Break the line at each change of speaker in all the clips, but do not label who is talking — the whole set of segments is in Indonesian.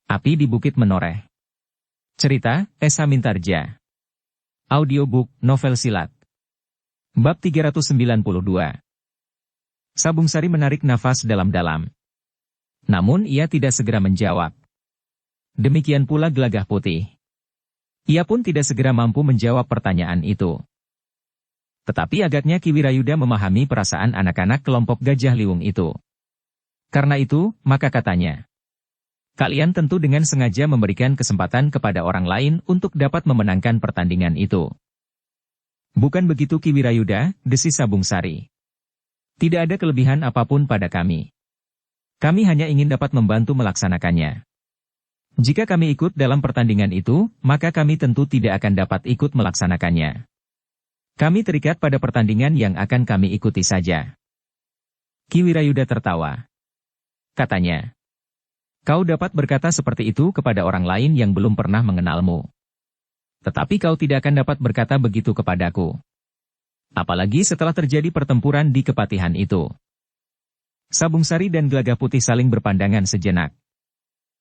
Api di Bukit Menoreh. Cerita, Esa Mintarja. Audiobook, novel silat. Bab 392. Sabung Sari menarik nafas dalam-dalam. Namun ia tidak segera menjawab. Demikian pula Gelagah Putih. Ia pun tidak segera mampu menjawab pertanyaan itu. Tetapi agaknya Ki Wirayuda memahami perasaan anak-anak kelompok Gajah Liwung itu. Karena itu, maka katanya, kalian tentu dengan sengaja memberikan kesempatan kepada orang lain untuk dapat memenangkan pertandingan itu. Bukan begitu Ki Wirayuda, desis Sabung Sari. Tidak ada kelebihan apapun pada kami. Kami hanya ingin dapat membantu melaksanakannya. Jika kami ikut dalam pertandingan itu, maka kami tentu tidak akan dapat ikut melaksanakannya. Kami terikat pada pertandingan yang akan kami ikuti saja. Ki Wirayuda tertawa. Katanya, kau dapat berkata seperti itu kepada orang lain yang belum pernah mengenalmu. Tetapi kau tidak akan dapat berkata begitu kepadaku. Apalagi setelah terjadi pertempuran di Kepatihan itu. Sabung Sari dan Gelagah Putih saling berpandangan sejenak.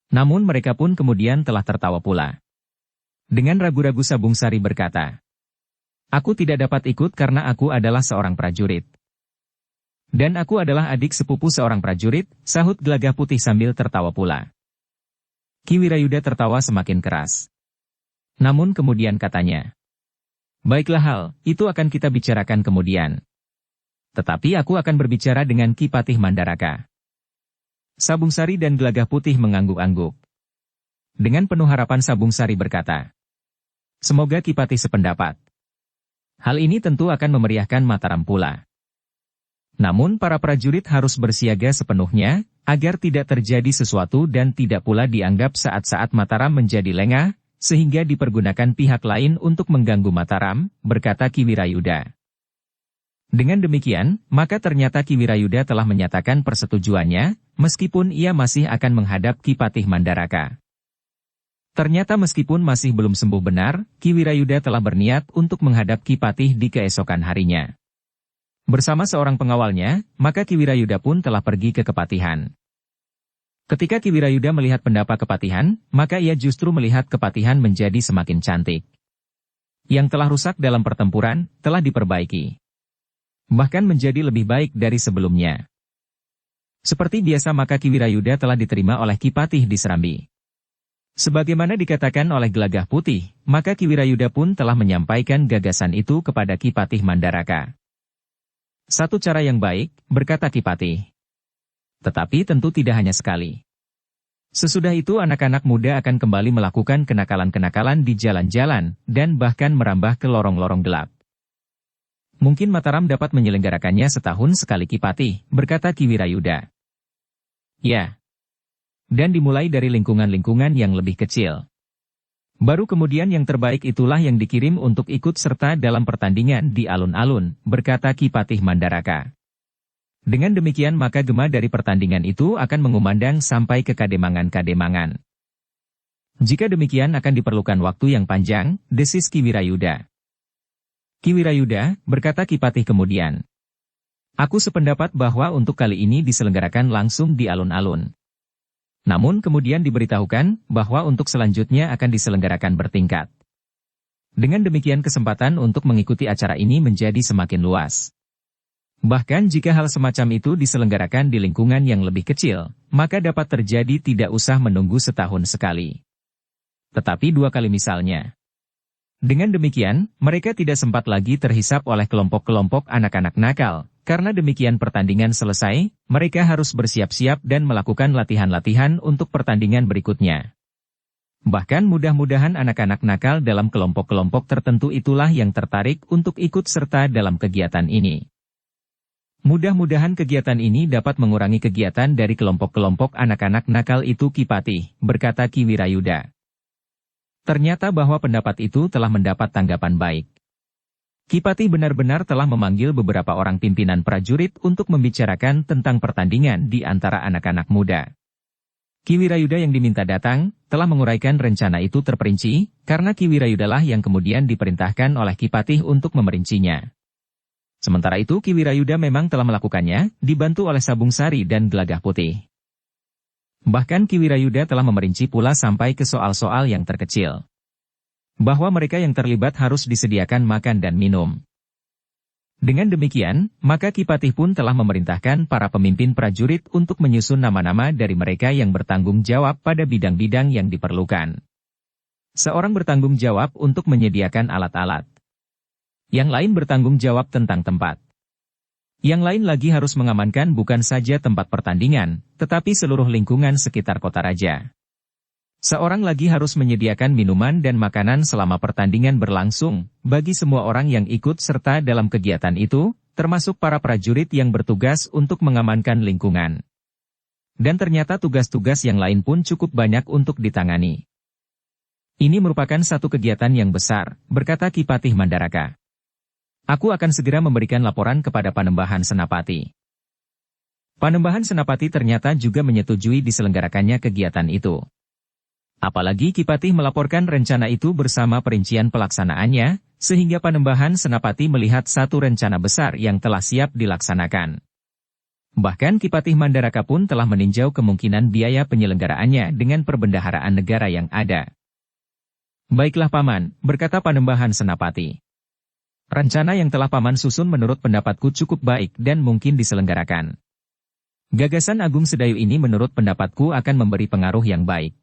Namun mereka pun kemudian telah tertawa pula. Dengan ragu-ragu Sabung Sari berkata, aku tidak dapat ikut karena aku adalah seorang prajurit. Dan aku adalah adik sepupu seorang prajurit, sahut Gelagah Putih sambil tertawa pula. Ki Wirayuda tertawa semakin keras. Namun kemudian katanya, baiklah hal, itu akan kita bicarakan kemudian. Tetapi aku akan berbicara dengan Ki Patih Mandaraka. Sabung Sari dan Gelagah Putih mengangguk-angguk. Dengan penuh harapan Sabung Sari berkata, semoga Ki Patih sependapat. Hal ini tentu akan memeriahkan Mataram pula. Namun para prajurit harus bersiaga sepenuhnya, agar tidak terjadi sesuatu dan tidak pula dianggap saat-saat Mataram menjadi lengah, sehingga dipergunakan pihak lain untuk mengganggu Mataram, berkata Ki Wirayuda. Dengan demikian, maka ternyata Ki Wirayuda telah menyatakan persetujuannya, meskipun ia masih akan menghadap Ki Patih Mandaraka. Ternyata meskipun masih belum sembuh benar, Ki Wirayuda telah berniat untuk menghadap Ki Patih di keesokan harinya. Bersama seorang pengawalnya, maka Ki Wirayuda pun telah pergi ke Kepatihan. Ketika Ki Wirayuda melihat pendapa Kepatihan, maka ia justru melihat Kepatihan menjadi semakin cantik. Yang telah rusak dalam pertempuran, telah diperbaiki. Bahkan menjadi lebih baik dari sebelumnya. Seperti biasa maka Ki Wirayuda telah diterima oleh Ki Patih di Serambi. Sebagaimana dikatakan oleh Gelagah Putih, maka Ki Wirayuda pun telah menyampaikan gagasan itu kepada Ki Patih Mandaraka. Satu cara yang baik, berkata Ki Patih. Tetapi tentu tidak hanya sekali. Sesudah itu anak-anak muda akan kembali melakukan kenakalan-kenakalan di jalan-jalan, dan bahkan merambah ke lorong-lorong gelap. Mungkin Mataram dapat menyelenggarakannya setahun sekali Ki Patih, berkata Ki Wirayuda. Ya. Dan dimulai dari lingkungan-lingkungan yang lebih kecil. Baru kemudian yang terbaik itulah yang dikirim untuk ikut serta dalam pertandingan di alun-alun, berkata Ki Patih Mandaraka. Dengan demikian maka gema dari pertandingan itu akan mengumandang sampai ke kademangan-kademangan. Jika demikian akan diperlukan waktu yang panjang, desis Ki Wirayuda. Ki Wirayuda, berkata Ki Patih kemudian. Aku sependapat bahwa untuk kali ini diselenggarakan langsung di alun-alun. Namun kemudian diberitahukan bahwa untuk selanjutnya akan diselenggarakan bertingkat. Dengan demikian kesempatan untuk mengikuti acara ini menjadi semakin luas. Bahkan jika hal semacam itu diselenggarakan di lingkungan yang lebih kecil, maka dapat terjadi tidak usah menunggu setahun sekali. Tetapi 2 kali misalnya. Dengan demikian, mereka tidak sempat lagi terhisap oleh kelompok-kelompok anak-anak nakal. Karena demikian pertandingan selesai, mereka harus bersiap-siap dan melakukan latihan-latihan untuk pertandingan berikutnya. Bahkan mudah-mudahan anak-anak nakal dalam kelompok-kelompok tertentu itulah yang tertarik untuk ikut serta dalam kegiatan ini. Mudah-mudahan kegiatan ini dapat mengurangi kegiatan dari kelompok-kelompok anak-anak nakal itu Ki Patih, berkata Ki Wirayuda. Ternyata bahwa pendapat itu telah mendapat tanggapan baik. Ki Patih benar-benar telah memanggil beberapa orang pimpinan prajurit untuk membicarakan tentang pertandingan di antara anak-anak muda. Ki Wirayuda yang diminta datang, telah menguraikan rencana itu terperinci, karena Ki Wirayuda lah yang kemudian diperintahkan oleh Ki Patih untuk memerincinya. Sementara itu Ki Wirayuda memang telah melakukannya, dibantu oleh Sabung Sari dan Gelagah Putih. Bahkan Ki Wirayuda telah memerinci pula sampai ke soal-soal yang terkecil. Bahwa mereka yang terlibat harus disediakan makan dan minum. Dengan demikian, maka Ki Patih pun telah memerintahkan para pemimpin prajurit untuk menyusun nama-nama dari mereka yang bertanggung jawab pada bidang-bidang yang diperlukan. Seorang bertanggung jawab untuk menyediakan alat-alat. Yang lain bertanggung jawab tentang tempat. Yang lain lagi harus mengamankan bukan saja tempat pertandingan, tetapi seluruh lingkungan sekitar kota raja. Seorang lagi harus menyediakan minuman dan makanan selama pertandingan berlangsung, bagi semua orang yang ikut serta dalam kegiatan itu, termasuk para prajurit yang bertugas untuk mengamankan lingkungan. Dan ternyata tugas-tugas yang lain pun cukup banyak untuk ditangani. Ini merupakan satu kegiatan yang besar, berkata Ki Patih Mandaraka. Aku akan segera memberikan laporan kepada Panembahan Senapati. Panembahan Senapati ternyata juga menyetujui diselenggarakannya kegiatan itu. Apalagi Ki Patih melaporkan rencana itu bersama perincian pelaksanaannya, sehingga Panembahan Senapati melihat satu rencana besar yang telah siap dilaksanakan. Bahkan Ki Patih Mandaraka pun telah meninjau kemungkinan biaya penyelenggaraannya dengan perbendaharaan negara yang ada. Baiklah Paman, berkata Panembahan Senapati. Rencana yang telah Paman susun menurut pendapatku cukup baik dan mungkin diselenggarakan. Gagasan Agung Sedayu ini menurut pendapatku akan memberi pengaruh yang baik.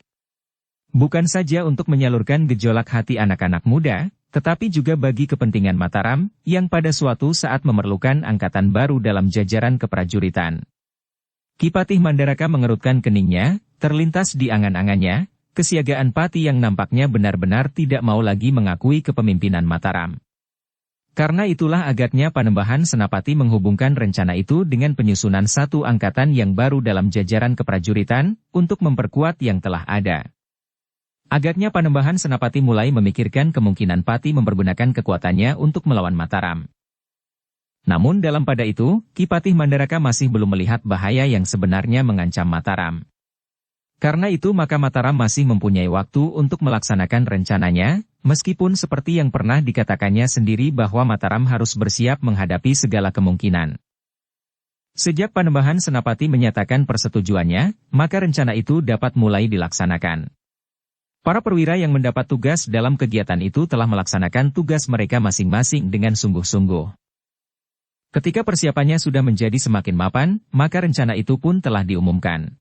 Bukan saja untuk menyalurkan gejolak hati anak-anak muda, tetapi juga bagi kepentingan Mataram, yang pada suatu saat memerlukan angkatan baru dalam jajaran keprajuritan. Ki Patih Mandaraka mengerutkan keningnya, terlintas di angan-angannya, kesiagaan Pati yang nampaknya benar-benar tidak mau lagi mengakui kepemimpinan Mataram. Karena itulah agaknya Panembahan Senapati menghubungkan rencana itu dengan penyusunan satu angkatan yang baru dalam jajaran keprajuritan, untuk memperkuat yang telah ada. Agaknya Panembahan Senapati mulai memikirkan kemungkinan Pati mempergunakan kekuatannya untuk melawan Mataram. Namun dalam pada itu, Ki Patih Mandaraka masih belum melihat bahaya yang sebenarnya mengancam Mataram. Karena itu maka Mataram masih mempunyai waktu untuk melaksanakan rencananya, meskipun seperti yang pernah dikatakannya sendiri bahwa Mataram harus bersiap menghadapi segala kemungkinan. Sejak Panembahan Senapati menyatakan persetujuannya, maka rencana itu dapat mulai dilaksanakan. Para perwira yang mendapat tugas dalam kegiatan itu telah melaksanakan tugas mereka masing-masing dengan sungguh-sungguh. Ketika persiapannya sudah menjadi semakin mapan, maka rencana itu pun telah diumumkan.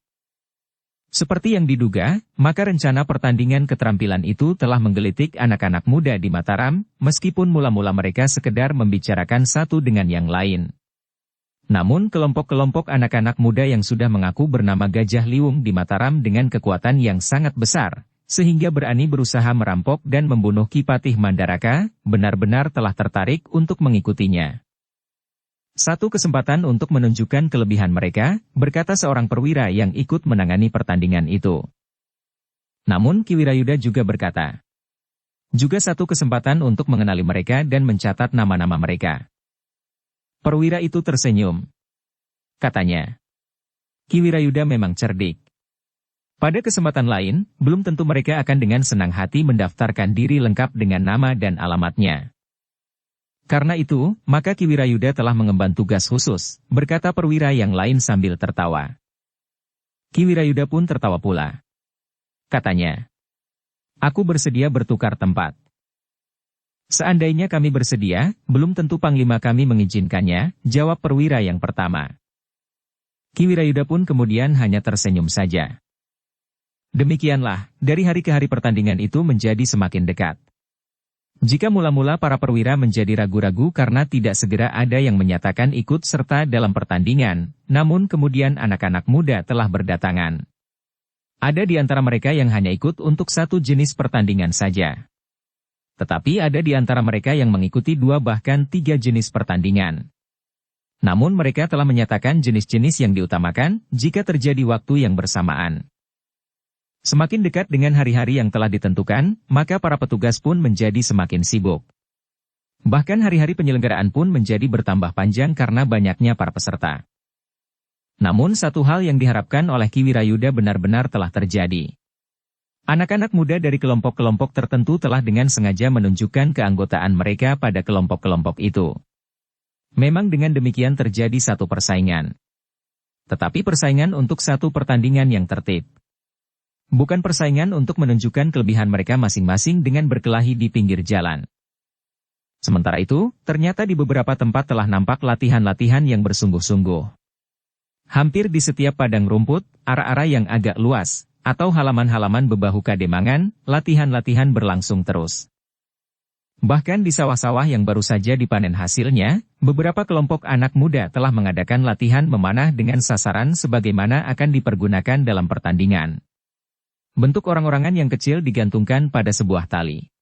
Seperti yang diduga, maka rencana pertandingan keterampilan itu telah menggelitik anak-anak muda di Mataram, meskipun mula-mula mereka sekedar membicarakan satu dengan yang lain. Namun kelompok-kelompok anak-anak muda yang sudah mengaku bernama Gajah Liwung di Mataram dengan kekuatan yang sangat besar, sehingga berani berusaha merampok dan membunuh Ki Patih Mandaraka, benar-benar telah tertarik untuk mengikutinya. Satu kesempatan untuk menunjukkan kelebihan mereka, berkata seorang perwira yang ikut menangani pertandingan itu. Namun Ki Wirayuda juga berkata, juga satu kesempatan untuk mengenali mereka dan mencatat nama-nama mereka. Perwira itu tersenyum. Katanya, Ki Wirayuda memang cerdik. Pada kesempatan lain, belum tentu mereka akan dengan senang hati mendaftarkan diri lengkap dengan nama dan alamatnya. Karena itu, maka Ki Wirayuda telah mengemban tugas khusus, berkata perwira yang lain sambil tertawa. Ki Wirayuda pun tertawa pula. Katanya, aku bersedia bertukar tempat. Seandainya kami bersedia, belum tentu Panglima kami mengizinkannya, jawab perwira yang pertama. Ki Wirayuda pun kemudian hanya tersenyum saja. Demikianlah, dari hari ke hari pertandingan itu menjadi semakin dekat. Jika mula-mula para perwira menjadi ragu-ragu karena tidak segera ada yang menyatakan ikut serta dalam pertandingan, namun kemudian anak-anak muda telah berdatangan. Ada di antara mereka yang hanya ikut untuk satu jenis pertandingan saja. Tetapi ada di antara mereka yang mengikuti 2 bahkan 3 jenis pertandingan. Namun mereka telah menyatakan jenis-jenis yang diutamakan jika terjadi waktu yang bersamaan. Semakin dekat dengan hari-hari yang telah ditentukan, maka para petugas pun menjadi semakin sibuk. Bahkan hari-hari penyelenggaraan pun menjadi bertambah panjang karena banyaknya para peserta. Namun satu hal yang diharapkan oleh Ki Wirayuda benar-benar telah terjadi. Anak-anak muda dari kelompok-kelompok tertentu telah dengan sengaja menunjukkan keanggotaan mereka pada kelompok-kelompok itu. Memang dengan demikian terjadi satu persaingan. Tetapi persaingan untuk satu pertandingan yang tertib. Bukan persaingan untuk menunjukkan kelebihan mereka masing-masing dengan berkelahi di pinggir jalan. Sementara itu, ternyata di beberapa tempat telah nampak latihan-latihan yang bersungguh-sungguh. Hampir di setiap padang rumput, area-area yang agak luas, atau halaman-halaman bebahu kademangan, latihan-latihan berlangsung terus. Bahkan di sawah-sawah yang baru saja dipanen hasilnya, beberapa kelompok anak muda telah mengadakan latihan memanah dengan sasaran sebagaimana akan dipergunakan dalam pertandingan. Bentuk orang-orangan yang kecil digantungkan pada sebuah tali.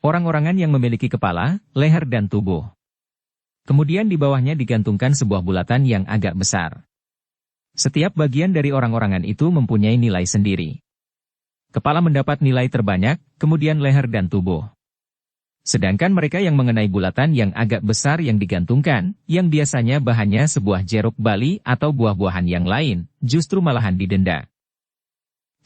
Orang-orangan yang memiliki kepala, leher dan tubuh. Kemudian di bawahnya digantungkan sebuah bulatan yang agak besar. Setiap bagian dari orang-orangan itu mempunyai nilai sendiri. Kepala mendapat nilai terbanyak, kemudian leher dan tubuh. Sedangkan mereka yang mengenai bulatan yang agak besar yang digantungkan, yang biasanya bahannya sebuah jeruk bali atau buah-buahan yang lain, justru malahan didenda.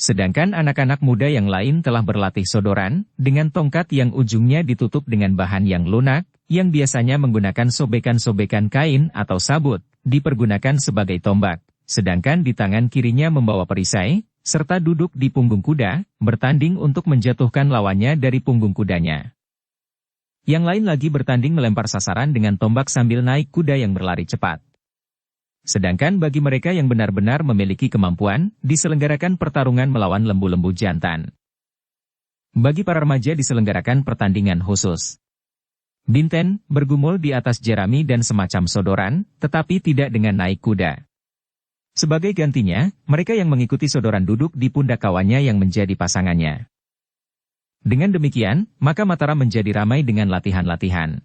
Sedangkan anak-anak muda yang lain telah berlatih sodoran, dengan tongkat yang ujungnya ditutup dengan bahan yang lunak, yang biasanya menggunakan sobekan-sobekan kain atau sabut, dipergunakan sebagai tombak, sedangkan di tangan kirinya membawa perisai, serta duduk di punggung kuda, bertanding untuk menjatuhkan lawannya dari punggung kudanya. Yang lain lagi bertanding melempar sasaran dengan tombak sambil naik kuda yang berlari cepat. Sedangkan bagi mereka yang benar-benar memiliki kemampuan, diselenggarakan pertarungan melawan lembu-lembu jantan. Bagi para remaja diselenggarakan pertandingan khusus. Binten, bergumul di atas jerami dan semacam sodoran, tetapi tidak dengan naik kuda. Sebagai gantinya, mereka yang mengikuti sodoran duduk di pundak kawannya yang menjadi pasangannya. Dengan demikian, maka Mataram menjadi ramai dengan latihan-latihan.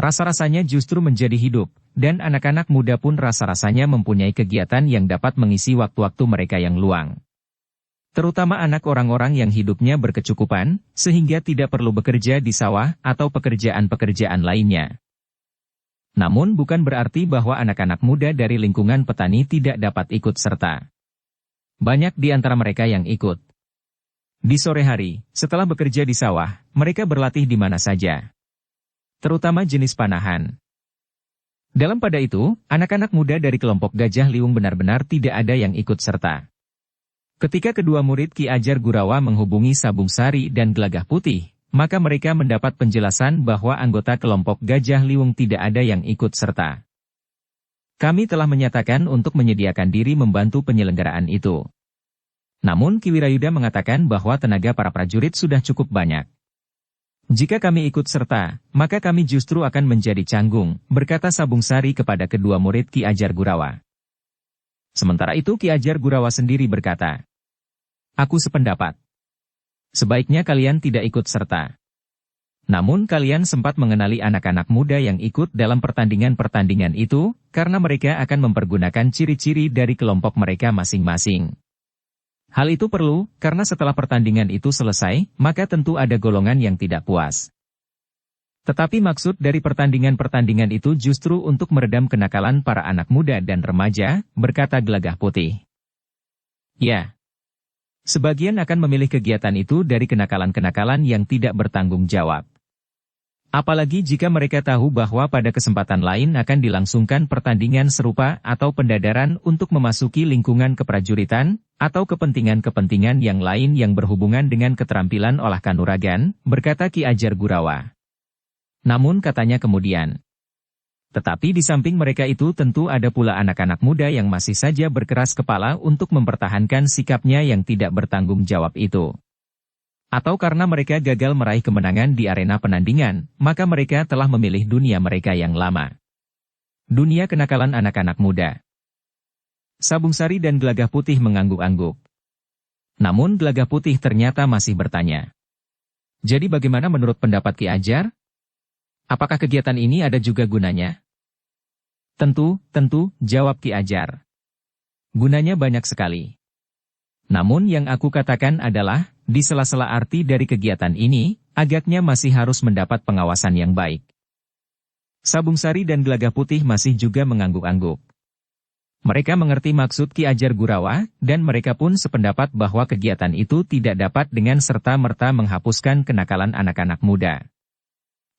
Rasa-rasanya justru menjadi hidup, dan anak-anak muda pun rasa-rasanya mempunyai kegiatan yang dapat mengisi waktu-waktu mereka yang luang. Terutama anak orang-orang yang hidupnya berkecukupan, sehingga tidak perlu bekerja di sawah atau pekerjaan-pekerjaan lainnya. Namun bukan berarti bahwa anak-anak muda dari lingkungan petani tidak dapat ikut serta. Banyak di antara mereka yang ikut. Di sore hari, setelah bekerja di sawah, mereka berlatih di mana saja. Terutama jenis panahan. Dalam pada itu, anak-anak muda dari kelompok Gajah Liung benar-benar tidak ada yang ikut serta. Ketika kedua murid Ki Ajar Gurawa menghubungi Sabung Sari dan Gelagah Putih, maka mereka mendapat penjelasan bahwa anggota kelompok Gajah Liung tidak ada yang ikut serta. Kami telah menyatakan untuk menyediakan diri membantu penyelenggaraan itu. Namun Ki Wirayuda mengatakan bahwa tenaga para prajurit sudah cukup banyak. Jika kami ikut serta, maka kami justru akan menjadi canggung, berkata Sabung Sari kepada kedua murid Ki Ajar Gurawa. Sementara itu Ki Ajar Gurawa sendiri berkata, "Aku sependapat. Sebaiknya kalian tidak ikut serta. Namun kalian sempat mengenali anak-anak muda yang ikut dalam pertandingan-pertandingan itu, karena mereka akan mempergunakan ciri-ciri dari kelompok mereka masing-masing. Hal itu perlu, karena setelah pertandingan itu selesai, maka tentu ada golongan yang tidak puas. Tetapi maksud dari pertandingan-pertandingan itu justru untuk meredam kenakalan para anak muda dan remaja, berkata Gelagah Putih. Ya. Sebagian akan memilih kegiatan itu dari kenakalan-kenakalan yang tidak bertanggung jawab. Apalagi jika mereka tahu bahwa pada kesempatan lain akan dilangsungkan pertandingan serupa atau pendadaran untuk memasuki lingkungan keprajuritan, atau kepentingan-kepentingan yang lain yang berhubungan dengan keterampilan olah kanuragan, berkata Ki Ajar Gurawa. Namun katanya kemudian, tetapi di samping mereka itu tentu ada pula anak-anak muda yang masih saja berkeras kepala untuk mempertahankan sikapnya yang tidak bertanggung jawab itu. Atau karena mereka gagal meraih kemenangan di arena penandingan, maka mereka telah memilih dunia mereka yang lama. Dunia kenakalan anak-anak muda. Sabung Sari dan Gelagah Putih mengangguk-angguk. Namun Gelagah Putih ternyata masih bertanya. Jadi bagaimana menurut pendapat Ki Ajar? Apakah kegiatan ini ada juga gunanya? Tentu, jawab Ki Ajar. Gunanya banyak sekali. Namun yang aku katakan adalah, di sela-sela arti dari kegiatan ini, agaknya masih harus mendapat pengawasan yang baik. Sabung Sari dan Gelagah Putih masih juga mengangguk-angguk. Mereka mengerti maksud Ki Ajar Gurawa, dan mereka pun sependapat bahwa kegiatan itu tidak dapat dengan serta-merta menghapuskan kenakalan anak-anak muda.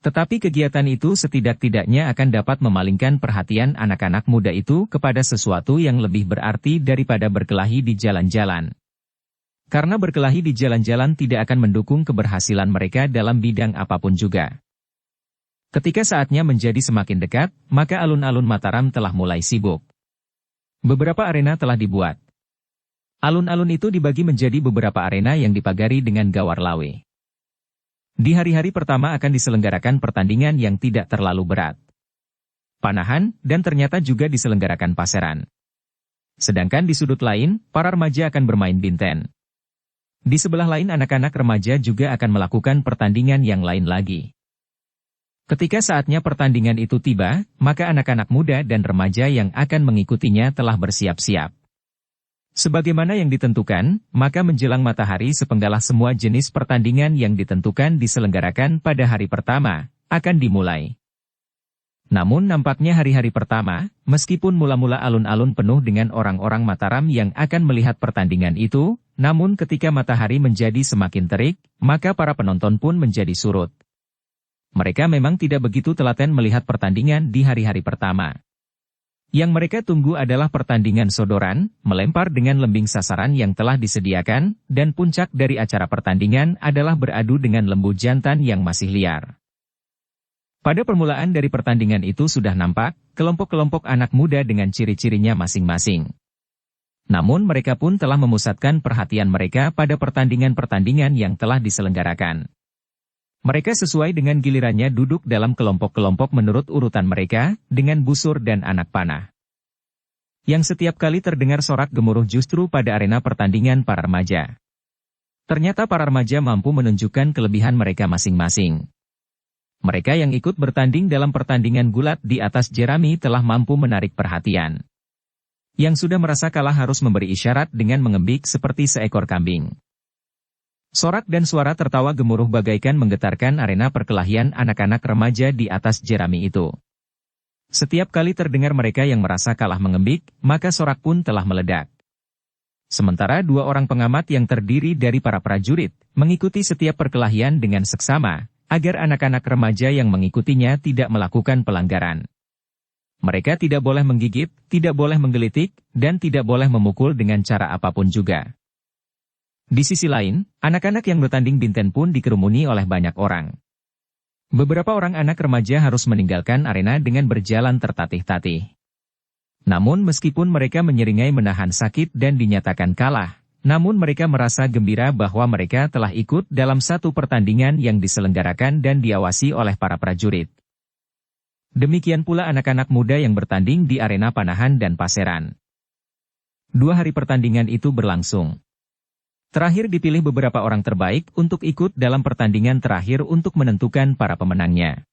Tetapi kegiatan itu setidak-tidaknya akan dapat memalingkan perhatian anak-anak muda itu kepada sesuatu yang lebih berarti daripada berkelahi di jalan-jalan. Karena berkelahi di jalan-jalan tidak akan mendukung keberhasilan mereka dalam bidang apapun juga. Ketika saatnya menjadi semakin dekat, maka alun-alun Mataram telah mulai sibuk. Beberapa arena telah dibuat. Alun-alun itu dibagi menjadi beberapa arena yang dipagari dengan gawar lawe. Di hari-hari pertama akan diselenggarakan pertandingan yang tidak terlalu berat. Panahan, dan ternyata juga diselenggarakan paseran. Sedangkan di sudut lain, para remaja akan bermain binten. Di sebelah lain anak-anak remaja juga akan melakukan pertandingan yang lain lagi. Ketika saatnya pertandingan itu tiba, maka anak-anak muda dan remaja yang akan mengikutinya telah bersiap-siap. Sebagaimana yang ditentukan, maka menjelang matahari sepenggalah semua jenis pertandingan yang ditentukan diselenggarakan pada hari pertama, akan dimulai. Namun nampaknya hari-hari pertama, meskipun mula-mula alun-alun penuh dengan orang-orang Mataram yang akan melihat pertandingan itu, namun ketika matahari menjadi semakin terik, maka para penonton pun menjadi surut. Mereka memang tidak begitu telaten melihat pertandingan di hari-hari pertama. Yang mereka tunggu adalah pertandingan sodoran, melempar dengan lembing sasaran yang telah disediakan, dan puncak dari acara pertandingan adalah beradu dengan lembu jantan yang masih liar. Pada permulaan dari pertandingan itu sudah nampak, kelompok-kelompok anak muda dengan ciri-cirinya masing-masing. Namun mereka pun telah memusatkan perhatian mereka pada pertandingan-pertandingan yang telah diselenggarakan. Mereka sesuai dengan gilirannya duduk dalam kelompok-kelompok menurut urutan mereka, dengan busur dan anak panah. Yang setiap kali terdengar sorak gemuruh justru pada arena pertandingan para remaja. Ternyata para remaja mampu menunjukkan kelebihan mereka masing-masing. Mereka yang ikut bertanding dalam pertandingan gulat di atas jerami telah mampu menarik perhatian. Yang sudah merasa kalah harus memberi isyarat dengan mengembik seperti seekor kambing. Sorak dan suara tertawa gemuruh bagaikan menggetarkan arena perkelahian anak-anak remaja di atas jerami itu. Setiap kali terdengar mereka yang merasa kalah mengembik, maka sorak pun telah meledak. Sementara dua orang pengamat yang terdiri dari para prajurit, mengikuti setiap perkelahian dengan seksama, agar anak-anak remaja yang mengikutinya tidak melakukan pelanggaran. Mereka tidak boleh menggigit, tidak boleh menggelitik, dan tidak boleh memukul dengan cara apapun juga. Di sisi lain, anak-anak yang bertanding binten pun dikerumuni oleh banyak orang. Beberapa orang anak remaja harus meninggalkan arena dengan berjalan tertatih-tatih. Namun meskipun mereka menyeringai menahan sakit dan dinyatakan kalah, namun mereka merasa gembira bahwa mereka telah ikut dalam satu pertandingan yang diselenggarakan dan diawasi oleh para prajurit. Demikian pula anak-anak muda yang bertanding di arena panahan dan paseran. 2 hari pertandingan itu berlangsung. Terakhir dipilih beberapa orang terbaik untuk ikut dalam pertandingan terakhir untuk menentukan para pemenangnya.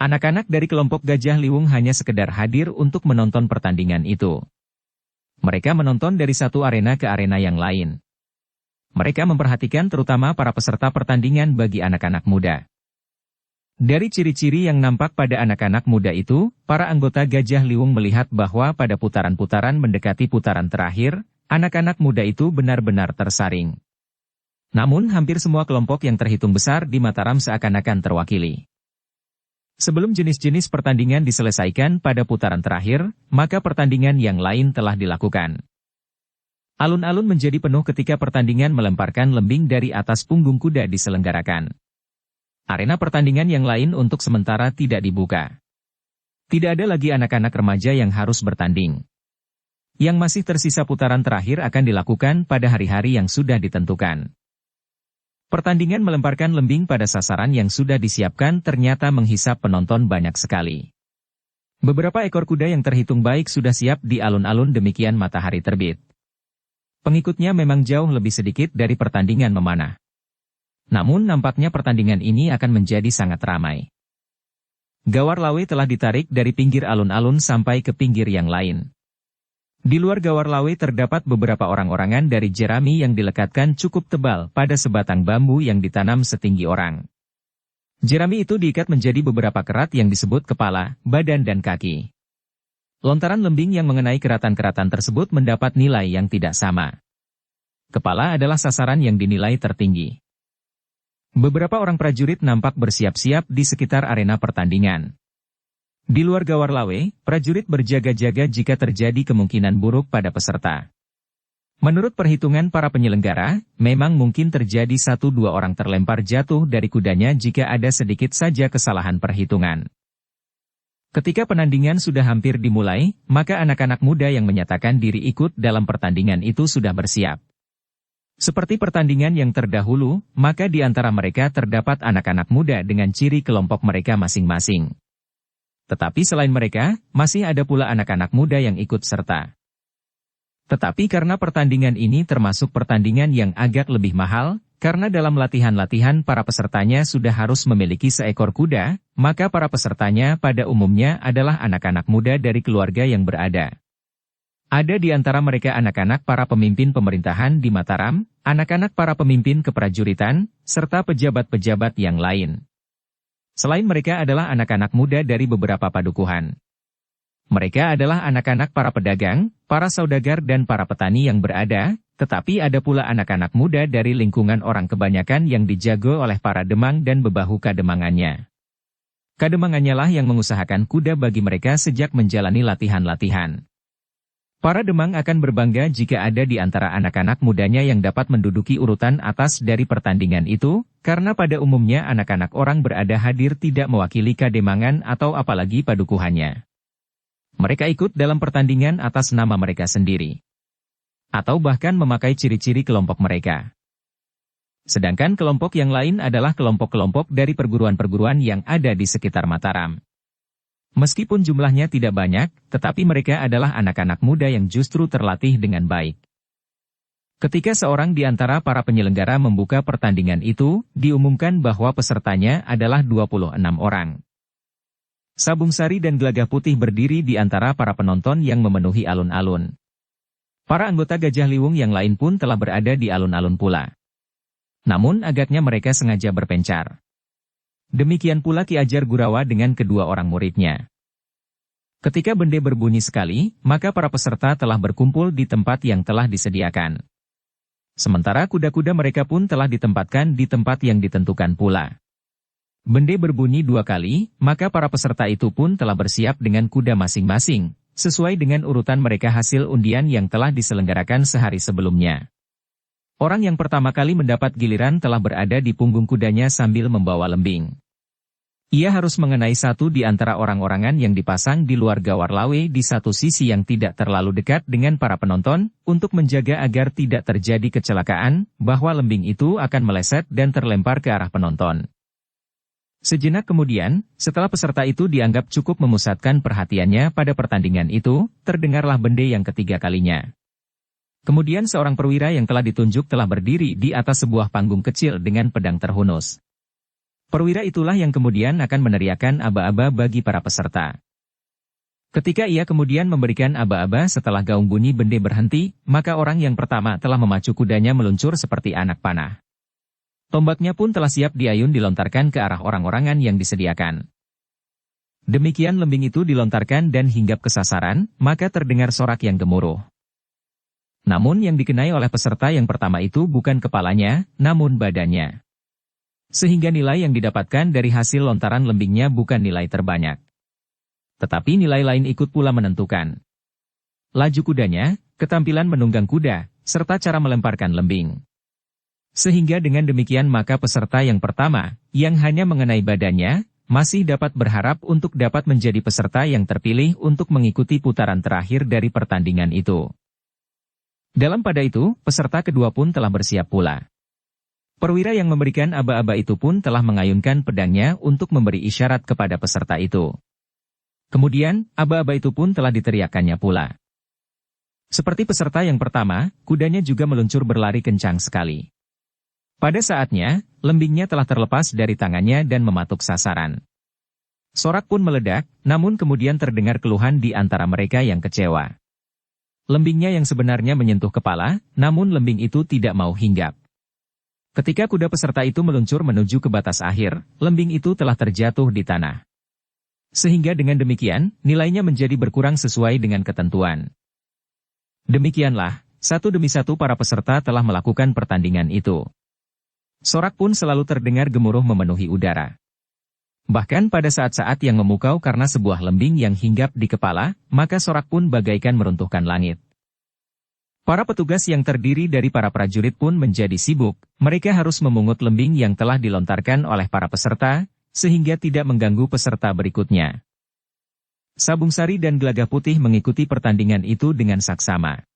Anak-anak dari kelompok Gajah Liwung hanya sekedar hadir untuk menonton pertandingan itu. Mereka menonton dari satu arena ke arena yang lain. Mereka memperhatikan terutama para peserta pertandingan bagi anak-anak muda. Dari ciri-ciri yang nampak pada anak-anak muda itu, para anggota Gajah Liwung melihat bahwa pada putaran-putaran mendekati putaran terakhir, anak-anak muda itu benar-benar tersaring. Namun hampir semua kelompok yang terhitung besar di Mataram seakan-akan terwakili. Sebelum jenis-jenis pertandingan diselesaikan pada putaran terakhir, maka pertandingan yang lain telah dilakukan. Alun-alun menjadi penuh ketika pertandingan melemparkan lembing dari atas punggung kuda diselenggarakan. Arena pertandingan yang lain untuk sementara tidak dibuka. Tidak ada lagi anak-anak remaja yang harus bertanding. Yang masih tersisa putaran terakhir akan dilakukan pada hari-hari yang sudah ditentukan. Pertandingan melemparkan lembing pada sasaran yang sudah disiapkan ternyata menghisap penonton banyak sekali. Beberapa ekor kuda yang terhitung baik sudah siap di alun-alun demikian matahari terbit. Pengikutnya memang jauh lebih sedikit dari pertandingan memanah. Namun nampaknya pertandingan ini akan menjadi sangat ramai. Gawar lawe telah ditarik dari pinggir alun-alun sampai ke pinggir yang lain. Di luar gawar lawe terdapat beberapa orang-orangan dari jerami yang dilekatkan cukup tebal pada sebatang bambu yang ditanam setinggi orang. Jerami itu diikat menjadi beberapa kerat yang disebut kepala, badan dan kaki. Lontaran lembing yang mengenai keratan-keratan tersebut mendapat nilai yang tidak sama. Kepala adalah sasaran yang dinilai tertinggi. Beberapa orang prajurit nampak bersiap-siap di sekitar arena pertandingan. Di luar gawar lawe, prajurit berjaga-jaga jika terjadi kemungkinan buruk pada peserta. Menurut perhitungan para penyelenggara, memang mungkin terjadi 1-2 orang terlempar jatuh dari kudanya jika ada sedikit saja kesalahan perhitungan. Ketika penandingan sudah hampir dimulai, maka anak-anak muda yang menyatakan diri ikut dalam pertandingan itu sudah bersiap. Seperti pertandingan yang terdahulu, maka di antara mereka terdapat anak-anak muda dengan ciri kelompok mereka masing-masing. Tetapi selain mereka, masih ada pula anak-anak muda yang ikut serta. Tetapi karena pertandingan ini termasuk pertandingan yang agak lebih mahal, karena dalam latihan-latihan para pesertanya sudah harus memiliki seekor kuda, maka para pesertanya pada umumnya adalah anak-anak muda dari keluarga yang berada. Ada di antara mereka anak-anak para pemimpin pemerintahan di Mataram, anak-anak para pemimpin keprajuritan, serta pejabat-pejabat yang lain. Selain mereka adalah anak-anak muda dari beberapa padukuhan. Mereka adalah anak-anak para pedagang, para saudagar dan para petani yang berada, tetapi ada pula anak-anak muda dari lingkungan orang kebanyakan yang dijago oleh para demang dan bebahu kademangannya. Kademangannya lah yang mengusahakan kuda bagi mereka sejak menjalani latihan-latihan. Para demang akan berbangga jika ada di antara anak-anak mudanya yang dapat menduduki urutan atas dari pertandingan itu, karena pada umumnya anak-anak orang berada hadir tidak mewakili kademangan atau apalagi padukuhannya. Mereka ikut dalam pertandingan atas nama mereka sendiri. Atau bahkan memakai ciri-ciri kelompok mereka. Sedangkan kelompok yang lain adalah kelompok-kelompok dari perguruan-perguruan yang ada di sekitar Mataram. Meskipun jumlahnya tidak banyak, tetapi mereka adalah anak-anak muda yang justru terlatih dengan baik. Ketika seorang di antara para penyelenggara membuka pertandingan itu, diumumkan bahwa pesertanya adalah 26 orang. Sabung Sari dan Gelagah Putih berdiri di antara para penonton yang memenuhi alun-alun. Para anggota Gajah Liwung yang lain pun telah berada di alun-alun pula. Namun agaknya mereka sengaja berpencar. Demikian pula Ki Ajar Gurawa dengan kedua orang muridnya. Ketika bende berbunyi sekali, maka para peserta telah berkumpul di tempat yang telah disediakan. Sementara kuda-kuda mereka pun telah ditempatkan di tempat yang ditentukan pula. Bende berbunyi 2 kali, maka para peserta itu pun telah bersiap dengan kuda masing-masing, sesuai dengan urutan mereka hasil undian yang telah diselenggarakan sehari sebelumnya. Orang yang pertama kali mendapat giliran telah berada di punggung kudanya sambil membawa lembing. Ia harus mengenai satu di antara orang-orangan yang dipasang di luar gawar lawe di satu sisi yang tidak terlalu dekat dengan para penonton, untuk menjaga agar tidak terjadi kecelakaan, bahwa lembing itu akan meleset dan terlempar ke arah penonton. Sejenak kemudian, setelah peserta itu dianggap cukup memusatkan perhatiannya pada pertandingan itu, terdengarlah bende yang ketiga kalinya. Kemudian seorang perwira yang telah ditunjuk telah berdiri di atas sebuah panggung kecil dengan pedang terhunus. Perwira itulah yang kemudian akan meneriakkan aba-aba bagi para peserta. Ketika ia kemudian memberikan aba-aba setelah gaung bunyi bende berhenti, maka orang yang pertama telah memacu kudanya meluncur seperti anak panah. Tombaknya pun telah siap diayun dilontarkan ke arah orang-orangan yang disediakan. Demikian lembing itu dilontarkan dan hinggap ke sasaran, maka terdengar sorak yang gemuruh. Namun yang dikenai oleh peserta yang pertama itu bukan kepalanya, namun badannya. Sehingga nilai yang didapatkan dari hasil lontaran lembingnya bukan nilai terbanyak. Tetapi nilai lain ikut pula menentukan. Laju kudanya, ketampilan menunggang kuda, serta cara melemparkan lembing. Sehingga dengan demikian maka peserta yang pertama, yang hanya mengenai badannya, masih dapat berharap untuk dapat menjadi peserta yang terpilih untuk mengikuti putaran terakhir dari pertandingan itu. Dalam pada itu, peserta kedua pun telah bersiap pula. Perwira yang memberikan aba-aba itu pun telah mengayunkan pedangnya untuk memberi isyarat kepada peserta itu. Kemudian, aba-aba itu pun telah diteriakannya pula. Seperti peserta yang pertama, kudanya juga meluncur berlari kencang sekali. Pada saatnya, lembingnya telah terlepas dari tangannya dan mematuk sasaran. Sorak pun meledak, namun kemudian terdengar keluhan di antara mereka yang kecewa. Lembingnya yang sebenarnya menyentuh kepala, namun lembing itu tidak mau hinggap. Ketika kuda peserta itu meluncur menuju ke batas akhir, lembing itu telah terjatuh di tanah. Sehingga dengan demikian, nilainya menjadi berkurang sesuai dengan ketentuan. Demikianlah, satu demi satu para peserta telah melakukan pertandingan itu. Sorak pun selalu terdengar gemuruh memenuhi udara. Bahkan pada saat-saat yang memukau karena sebuah lembing yang hinggap di kepala, maka sorak pun bagaikan meruntuhkan langit. Para petugas yang terdiri dari para prajurit pun menjadi sibuk, mereka harus memungut lembing yang telah dilontarkan oleh para peserta, sehingga tidak mengganggu peserta berikutnya. Sabung Sari dan Gelagah Putih mengikuti pertandingan itu dengan saksama.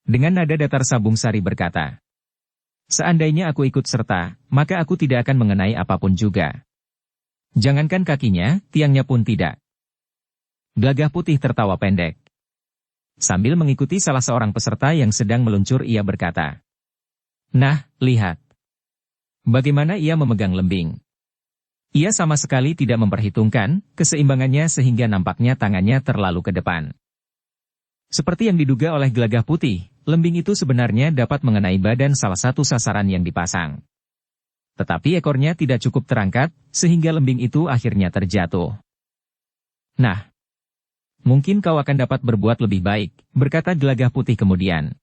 Dengan nada datar Sabung Sari berkata, "Seandainya aku ikut serta, maka aku tidak akan mengenai apapun juga. Jangankan kakinya, tiangnya pun tidak." Gelagah Putih tertawa pendek. Sambil mengikuti salah seorang peserta yang sedang meluncur ia berkata, "Nah, lihat. Bagaimana ia memegang lembing. Ia sama sekali tidak memperhitungkan keseimbangannya sehingga nampaknya tangannya terlalu ke depan." Seperti yang diduga oleh Gelagah Putih, lembing itu sebenarnya dapat mengenai badan salah satu sasaran yang dipasang. Tetapi ekornya tidak cukup terangkat, sehingga lembing itu akhirnya terjatuh. "Nah, mungkin kau akan dapat berbuat lebih baik," berkata Gelagah Putih kemudian.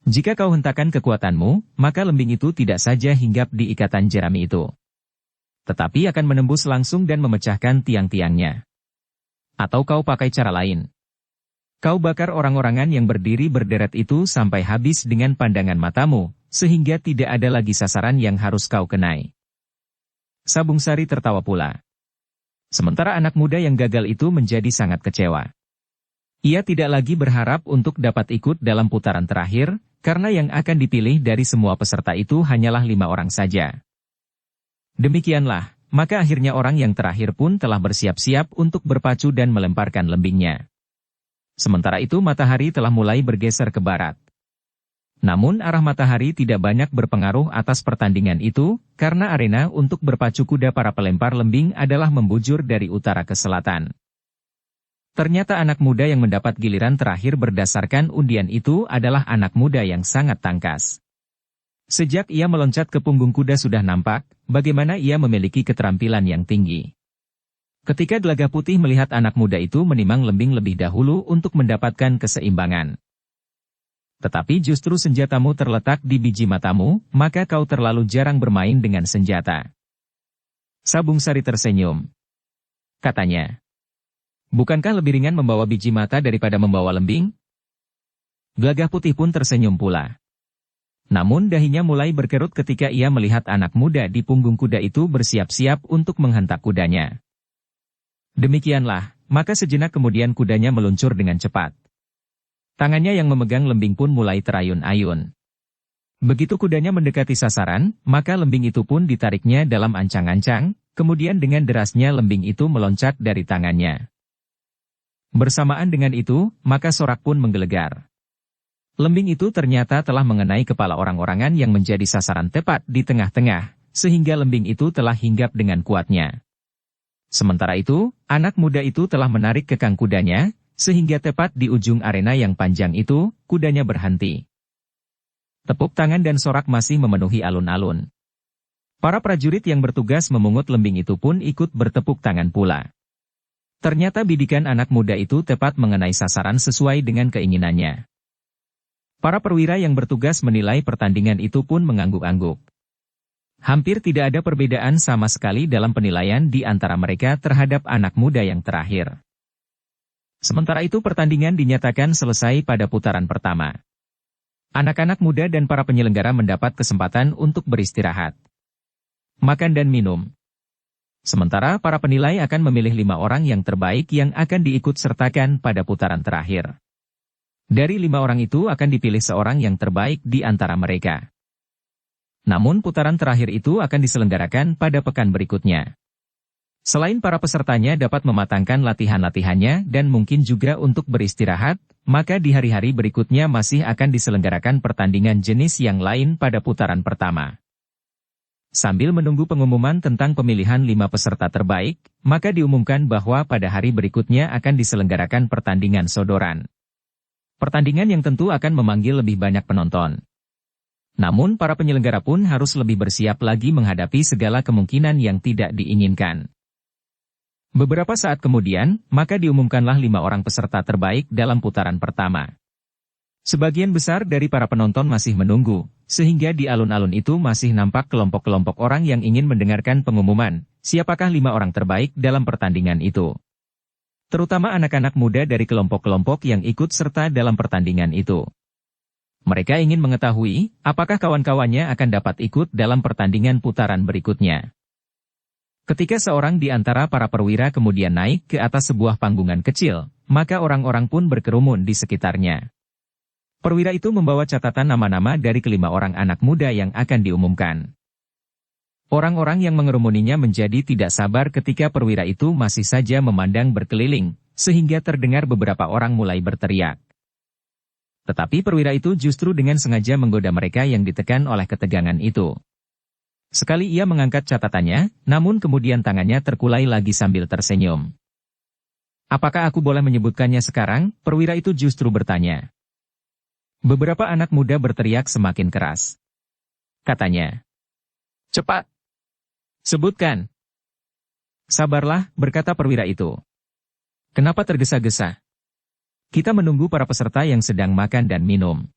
"Jika kau hentakan kekuatanmu, maka lembing itu tidak saja hinggap di ikatan jerami itu, tetapi akan menembus langsung dan memecahkan tiang-tiangnya. Atau kau pakai cara lain. Kau bakar orang-orangan yang berdiri berderet itu sampai habis dengan pandangan matamu, sehingga tidak ada lagi sasaran yang harus kau kenai." Sabung Sari tertawa pula. Sementara anak muda yang gagal itu menjadi sangat kecewa. Ia tidak lagi berharap untuk dapat ikut dalam putaran terakhir, karena yang akan dipilih dari semua peserta itu hanyalah 5 orang saja. Demikianlah, maka akhirnya orang yang terakhir pun telah bersiap-siap untuk berpacu dan melemparkan lembingnya. Sementara itu matahari telah mulai bergeser ke barat. Namun arah matahari tidak banyak berpengaruh atas pertandingan itu, karena arena untuk berpacu kuda para pelempar lembing adalah membujur dari utara ke selatan. Ternyata anak muda yang mendapat giliran terakhir berdasarkan undian itu adalah anak muda yang sangat tangkas. Sejak ia meloncat ke punggung kuda sudah nampak, bagaimana ia memiliki keterampilan yang tinggi. Ketika Gelagah Putih melihat anak muda itu menimang lembing lebih dahulu untuk mendapatkan keseimbangan. "Tetapi justru senjatamu terletak di biji matamu, maka kau terlalu jarang bermain dengan senjata." Sabung Sari tersenyum. Katanya, "Bukankah lebih ringan membawa biji mata daripada membawa lembing?" Gelagah Putih pun tersenyum pula. Namun dahinya mulai berkerut ketika ia melihat anak muda di punggung kuda itu bersiap-siap untuk menghentak kudanya. Demikianlah, maka sejenak kemudian kudanya meluncur dengan cepat. Tangannya yang memegang lembing pun mulai terayun-ayun. Begitu kudanya mendekati sasaran, maka lembing itu pun ditariknya dalam ancang-ancang, kemudian dengan derasnya lembing itu meloncat dari tangannya. Bersamaan dengan itu, maka sorak pun menggelegar. Lembing itu ternyata telah mengenai kepala orang-orangan yang menjadi sasaran tepat di tengah-tengah, sehingga lembing itu telah hinggap dengan kuatnya. Sementara itu, anak muda itu telah menarik kekang kudanya, sehingga tepat di ujung arena yang panjang itu, kudanya berhenti. Tepuk tangan dan sorak masih memenuhi alun-alun. Para prajurit yang bertugas memungut lembing itu pun ikut bertepuk tangan pula. Ternyata bidikan anak muda itu tepat mengenai sasaran sesuai dengan keinginannya. Para perwira yang bertugas menilai pertandingan itu pun mengangguk-angguk. Hampir tidak ada perbedaan sama sekali dalam penilaian di antara mereka terhadap anak muda yang terakhir. Sementara itu pertandingan dinyatakan selesai pada putaran pertama. Anak-anak muda dan para penyelenggara mendapat kesempatan untuk beristirahat, makan dan minum. Sementara para penilai akan memilih 5 orang yang terbaik yang akan diikut sertakan pada putaran terakhir. Dari 5 orang itu akan dipilih seorang yang terbaik di antara mereka. Namun putaran terakhir itu akan diselenggarakan pada pekan berikutnya. Selain para pesertanya dapat mematangkan latihan-latihannya dan mungkin juga untuk beristirahat, maka di hari-hari berikutnya masih akan diselenggarakan pertandingan jenis yang lain pada putaran pertama. Sambil menunggu pengumuman tentang pemilihan 5 peserta terbaik, maka diumumkan bahwa pada hari berikutnya akan diselenggarakan pertandingan sodoran. Pertandingan yang tentu akan memanggil lebih banyak penonton. Namun para penyelenggara pun harus lebih bersiap lagi menghadapi segala kemungkinan yang tidak diinginkan. Beberapa saat kemudian, maka diumumkanlah 5 orang peserta terbaik dalam putaran pertama. Sebagian besar dari para penonton masih menunggu, sehingga di alun-alun itu masih nampak kelompok-kelompok orang yang ingin mendengarkan pengumuman, siapakah 5 orang terbaik dalam pertandingan itu. Terutama anak-anak muda dari kelompok-kelompok yang ikut serta dalam pertandingan itu. Mereka ingin mengetahui, apakah kawan-kawannya akan dapat ikut dalam pertandingan putaran berikutnya. Ketika seorang di antara para perwira kemudian naik ke atas sebuah panggungan kecil, maka orang-orang pun berkerumun di sekitarnya. Perwira itu membawa catatan nama-nama dari kelima orang anak muda yang akan diumumkan. Orang-orang yang mengerumuninya menjadi tidak sabar ketika perwira itu masih saja memandang berkeliling, sehingga terdengar beberapa orang mulai berteriak. Tetapi perwira itu justru dengan sengaja menggoda mereka yang ditekan oleh ketegangan itu. Sekali ia mengangkat catatannya, namun kemudian tangannya terkulai lagi sambil tersenyum. "Apakah aku boleh menyebutkannya sekarang?" Perwira itu justru bertanya. Beberapa anak muda berteriak semakin keras. Katanya, "Cepat! Sebutkan!" "Sabarlah," berkata perwira itu. "Kenapa tergesa-gesa? Kita menunggu para peserta yang sedang makan dan minum."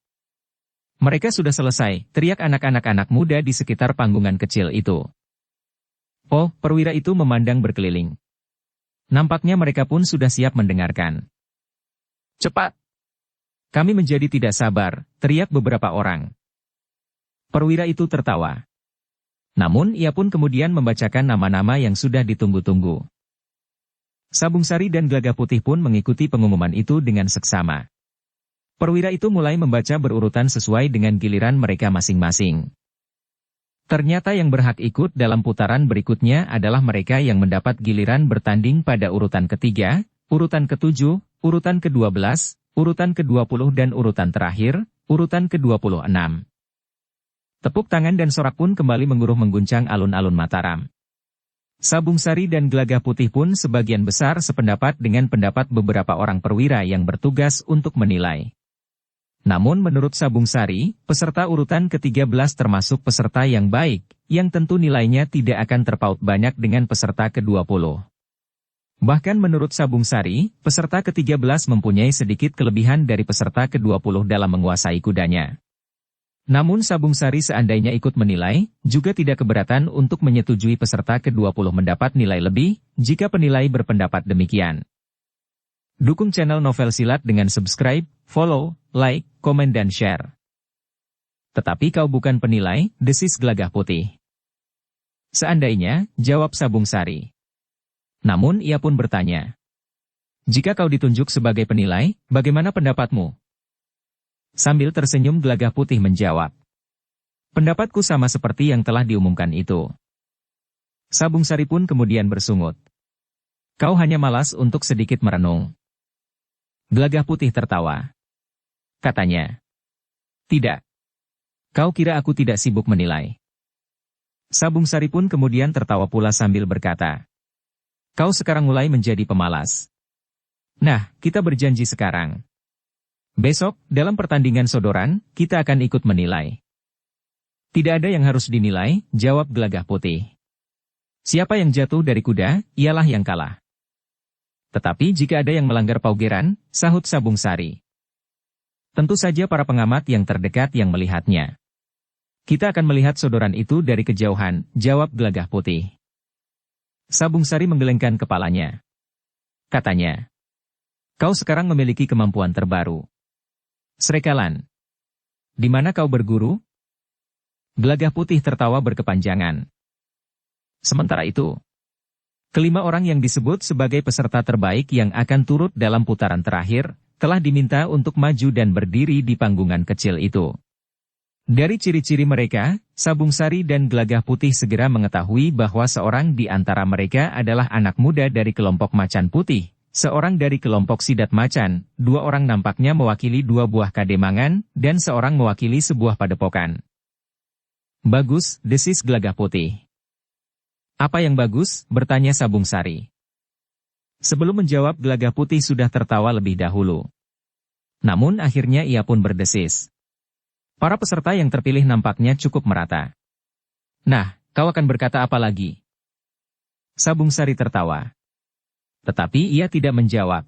"Mereka sudah selesai," teriak anak-anak muda di sekitar panggungan kecil itu. Oh, perwira itu memandang berkeliling. Nampaknya mereka pun sudah siap mendengarkan. "Cepat! Kami menjadi tidak sabar," teriak beberapa orang. Perwira itu tertawa. Namun ia pun kemudian membacakan nama-nama yang sudah ditunggu-tunggu. Sabung Sari dan Gelagah Putih pun mengikuti pengumuman itu dengan seksama. Perwira itu mulai membaca berurutan sesuai dengan giliran mereka masing-masing. Ternyata yang berhak ikut dalam putaran berikutnya adalah mereka yang mendapat giliran bertanding pada urutan ketiga, urutan ke-7, urutan ke-12, urutan ke-20 dan urutan terakhir, urutan ke-26. Tepuk tangan dan sorak pun kembali mengguncang alun-alun Mataram. Sabung Sari dan Gelagah Putih pun sebagian besar sependapat dengan pendapat beberapa orang perwira yang bertugas untuk menilai. Namun menurut Sabung Sari, peserta urutan ke-13 termasuk peserta yang baik, yang tentu nilainya tidak akan terpaut banyak dengan peserta ke-20. Bahkan menurut Sabung Sari, peserta ke-13 mempunyai sedikit kelebihan dari peserta ke-20 dalam menguasai kudanya. Namun Sabung Sari seandainya ikut menilai, juga tidak keberatan untuk menyetujui peserta ke-20 mendapat nilai lebih, jika penilai berpendapat demikian. Dukung channel Novel Silat dengan subscribe, follow, like, komen dan share. "Tetapi kau bukan penilai," desis Gelagah Putih. "Seandainya," jawab Sabung Sari. Namun ia pun bertanya, "Jika kau ditunjuk sebagai penilai, bagaimana pendapatmu?" Sambil tersenyum Gelagah Putih menjawab, "Pendapatku sama seperti yang telah diumumkan itu." Sabung Sari pun kemudian bersungut, "Kau hanya malas untuk sedikit merenung." Gelagah Putih tertawa. Katanya, "Tidak. Kau kira aku tidak sibuk menilai?" Sabung Sari pun kemudian tertawa pula sambil berkata, "Kau sekarang mulai menjadi pemalas. Nah, kita berjanji sekarang. Besok, dalam pertandingan sodoran, kita akan ikut menilai." "Tidak ada yang harus dinilai," jawab Gelagah Putih. "Siapa yang jatuh dari kuda, ialah yang kalah." "Tetapi jika ada yang melanggar paugeran," sahut Sabung Sari, "tentu saja para pengamat yang terdekat yang melihatnya." "Kita akan melihat sodoran itu dari kejauhan," jawab Gelagah Putih. Sabung Sari menggelengkan kepalanya. Katanya, "Kau sekarang memiliki kemampuan terbaru. Srekalan. Di mana kau berguru?" Gelagah Putih tertawa berkepanjangan. Sementara itu, kelima orang yang disebut sebagai peserta terbaik yang akan turut dalam putaran terakhir, telah diminta untuk maju dan berdiri di panggungan kecil itu. Dari ciri-ciri mereka, Sabung Sari dan Gelagah Putih segera mengetahui bahwa seorang di antara mereka adalah anak muda dari kelompok Macan Putih, seorang dari kelompok Sidat Macan, 2 orang nampaknya mewakili 2 buah kademangan, dan seorang mewakili sebuah padepokan. "Bagus," desis Gelagah Putih. "Apa yang bagus?" bertanya Sabung Sari. Sebelum menjawab Gelagah Putih sudah tertawa lebih dahulu. Namun akhirnya ia pun berdesis. Para peserta yang terpilih nampaknya cukup merata. "Nah, kau akan berkata apa lagi?" Sabung Sari tertawa. Tetapi ia tidak menjawab.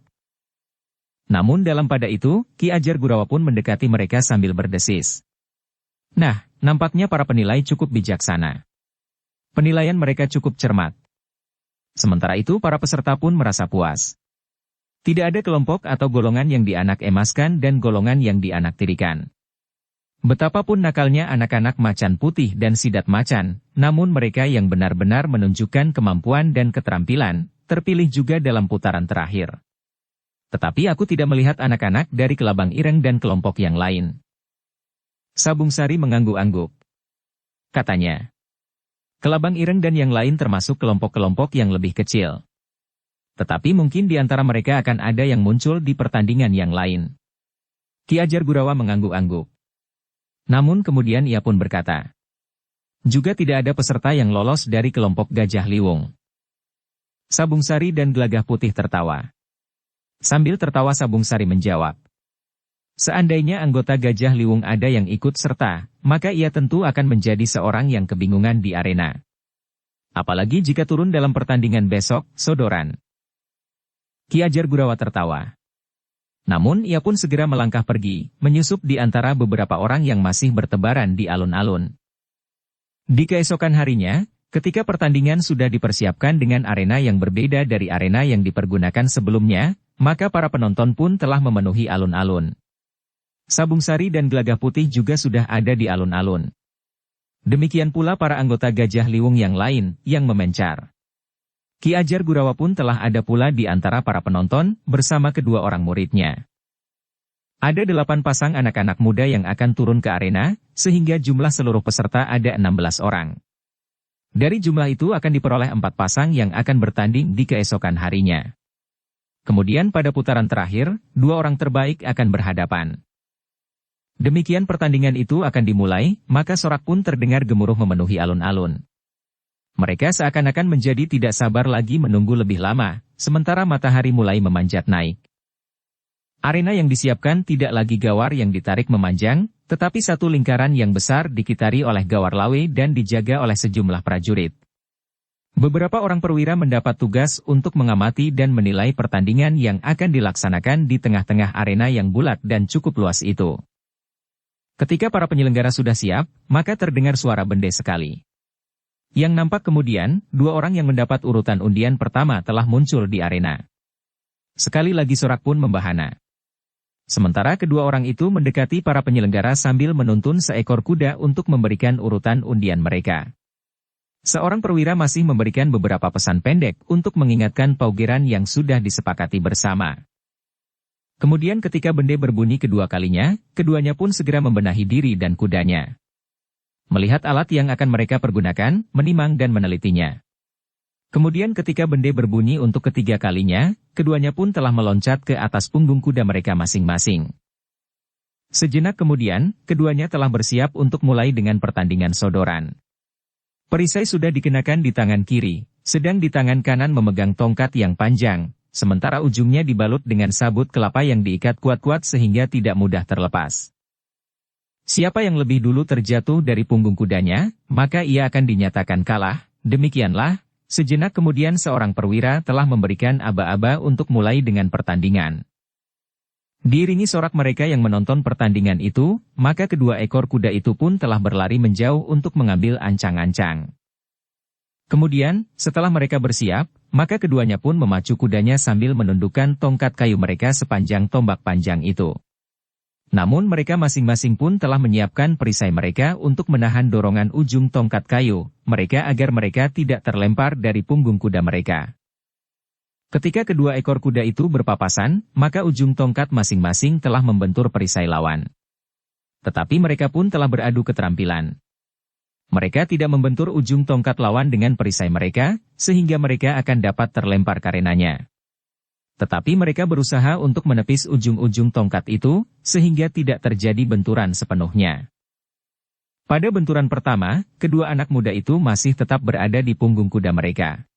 Namun dalam pada itu, Ki Ajar Gurawa pun mendekati mereka sambil berdesis. "Nah, nampaknya para penilai cukup bijaksana. Penilaian mereka cukup cermat." Sementara itu para peserta pun merasa puas. Tidak ada kelompok atau golongan yang dianak emaskan dan golongan yang dianak tirikan. Betapapun nakalnya anak-anak macan putih dan sidat macan, namun mereka yang benar-benar menunjukkan kemampuan dan keterampilan, terpilih juga dalam putaran terakhir. Tetapi aku tidak melihat anak-anak dari Kelabang Ireng dan kelompok yang lain. Sabung Sari mengangguk-angguk. Katanya, Kelabang Ireng dan yang lain termasuk kelompok-kelompok yang lebih kecil. Tetapi mungkin di antara mereka akan ada yang muncul di pertandingan yang lain. Ki Ajar Gurawa mengangguk-angguk. Namun kemudian ia pun berkata, juga tidak ada peserta yang lolos dari kelompok Gajah Liwung. Sabung Sari dan Gelagah Putih tertawa. Sambil tertawa Sabung Sari menjawab, seandainya anggota Gajah Liwung ada yang ikut serta, maka ia tentu akan menjadi seorang yang kebingungan di arena. Apalagi jika turun dalam pertandingan besok, Sodoran. Ki Ajar Gurawa tertawa. Namun ia pun segera melangkah pergi, menyusup di antara beberapa orang yang masih bertebaran di alun-alun. Di keesokan harinya, ketika pertandingan sudah dipersiapkan dengan arena yang berbeda dari arena yang dipergunakan sebelumnya, maka para penonton pun telah memenuhi alun-alun. Sabung Sari dan Gelagah Putih juga sudah ada di alun-alun. Demikian pula para anggota Gajah Liwung yang lain, yang memencar. Ki Ajar Gurawa pun telah ada pula di antara para penonton, bersama kedua orang muridnya. Ada 8 pasang anak-anak muda yang akan turun ke arena, sehingga jumlah seluruh peserta ada 16 orang. Dari jumlah itu akan diperoleh 4 pasang yang akan bertanding di keesokan harinya. Kemudian pada putaran terakhir, 2 orang terbaik akan berhadapan. Demikian pertandingan itu akan dimulai, maka sorak pun terdengar gemuruh memenuhi alun-alun. Mereka seakan-akan menjadi tidak sabar lagi menunggu lebih lama, sementara matahari mulai memanjat naik. Arena yang disiapkan tidak lagi gawar yang ditarik memanjang, tetapi satu lingkaran yang besar dikitari oleh gawar lawe dan dijaga oleh sejumlah prajurit. Beberapa orang perwira mendapat tugas untuk mengamati dan menilai pertandingan yang akan dilaksanakan di tengah-tengah arena yang bulat dan cukup luas itu. Ketika para penyelenggara sudah siap, maka terdengar suara bende sekali. Yang nampak kemudian, 2 orang yang mendapat urutan undian pertama telah muncul di arena. Sekali lagi sorak pun membahana. Sementara kedua orang itu mendekati para penyelenggara sambil menuntun seekor kuda untuk memberikan urutan undian mereka. Seorang perwira masih memberikan beberapa pesan pendek untuk mengingatkan paugeran yang sudah disepakati bersama. Kemudian ketika bende berbunyi kedua kalinya, keduanya pun segera membenahi diri dan kudanya. Melihat alat yang akan mereka pergunakan, menimang dan menelitinya. Kemudian ketika bende berbunyi untuk ketiga kalinya, keduanya pun telah meloncat ke atas punggung kuda mereka masing-masing. Sejenak kemudian, keduanya telah bersiap untuk mulai dengan pertandingan sodoran. Perisai sudah dikenakan di tangan kiri, sedang di tangan kanan memegang tongkat yang panjang, sementara ujungnya dibalut dengan sabut kelapa yang diikat kuat-kuat sehingga tidak mudah terlepas. Siapa yang lebih dulu terjatuh dari punggung kudanya, maka ia akan dinyatakan kalah. Demikianlah, sejenak kemudian seorang perwira telah memberikan aba-aba untuk mulai dengan pertandingan. Diiringi sorak mereka yang menonton pertandingan itu, maka kedua ekor kuda itu pun telah berlari menjauh untuk mengambil ancang-ancang. Kemudian, setelah mereka bersiap, maka keduanya pun memacu kudanya sambil menundukkan tongkat kayu mereka sepanjang tombak panjang itu. Namun mereka masing-masing pun telah menyiapkan perisai mereka untuk menahan dorongan ujung tongkat kayu, mereka agar mereka tidak terlempar dari punggung kuda mereka. Ketika kedua ekor kuda itu berpapasan, maka ujung tongkat masing-masing telah membentur perisai lawan. Tetapi mereka pun telah beradu keterampilan. Mereka tidak membentur ujung tongkat lawan dengan perisai mereka, sehingga mereka akan dapat terlempar karenanya. Tetapi mereka berusaha untuk menepis ujung-ujung tongkat itu, sehingga tidak terjadi benturan sepenuhnya. Pada benturan pertama, kedua anak muda itu masih tetap berada di punggung kuda mereka.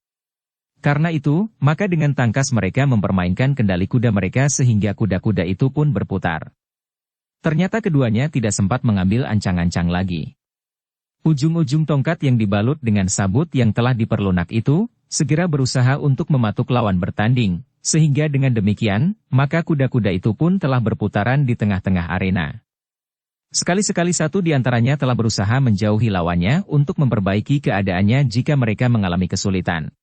Karena itu, maka dengan tangkas mereka mempermainkan kendali kuda mereka sehingga kuda-kuda itu pun berputar. Ternyata keduanya tidak sempat mengambil ancang-ancang lagi. Ujung-ujung tongkat yang dibalut dengan sabut yang telah diperlunak itu, segera berusaha untuk mematuk lawan bertanding, sehingga dengan demikian, maka kuda-kuda itu pun telah berputaran di tengah-tengah arena. Sekali-sekali satu di antaranya telah berusaha menjauhi lawannya untuk memperbaiki keadaannya jika mereka mengalami kesulitan.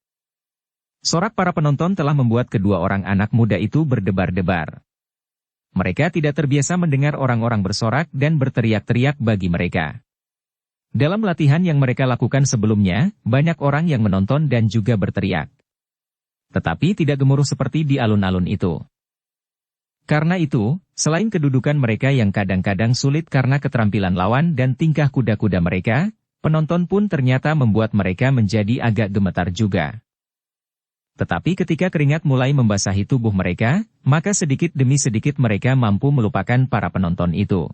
Sorak para penonton telah membuat kedua orang anak muda itu berdebar-debar. Mereka tidak terbiasa mendengar orang-orang bersorak dan berteriak-teriak bagi mereka. Dalam latihan yang mereka lakukan sebelumnya, banyak orang yang menonton dan juga berteriak. Tetapi tidak gemuruh seperti di alun-alun itu. Karena itu, selain kedudukan mereka yang kadang-kadang sulit karena keterampilan lawan dan tingkah kuda-kuda mereka, penonton pun ternyata membuat mereka menjadi agak gemetar juga. Tetapi ketika keringat mulai membasahi tubuh mereka, maka sedikit demi sedikit mereka mampu melupakan para penonton itu.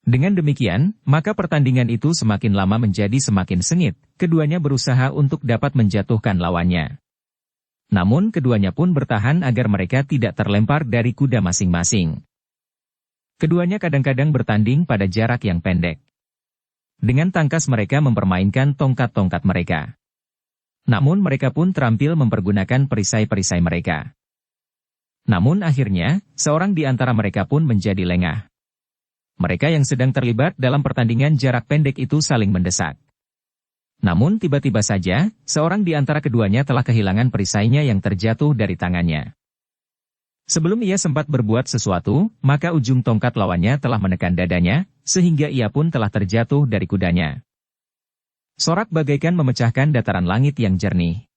Dengan demikian, maka pertandingan itu semakin lama menjadi semakin sengit, keduanya berusaha untuk dapat menjatuhkan lawannya. Namun keduanya pun bertahan agar mereka tidak terlempar dari kuda masing-masing. Keduanya kadang-kadang bertanding pada jarak yang pendek. Dengan tangkas mereka mempermainkan tongkat-tongkat mereka. Namun mereka pun terampil mempergunakan perisai-perisai mereka. Namun akhirnya, seorang di antara mereka pun menjadi lengah. Mereka yang sedang terlibat dalam pertandingan jarak pendek itu saling mendesak. Namun tiba-tiba saja, seorang di antara keduanya telah kehilangan perisainya yang terjatuh dari tangannya. Sebelum ia sempat berbuat sesuatu, maka ujung tongkat lawannya telah menekan dadanya, sehingga ia pun telah terjatuh dari kudanya. Sorak bagaikan memecahkan dataran langit yang jernih.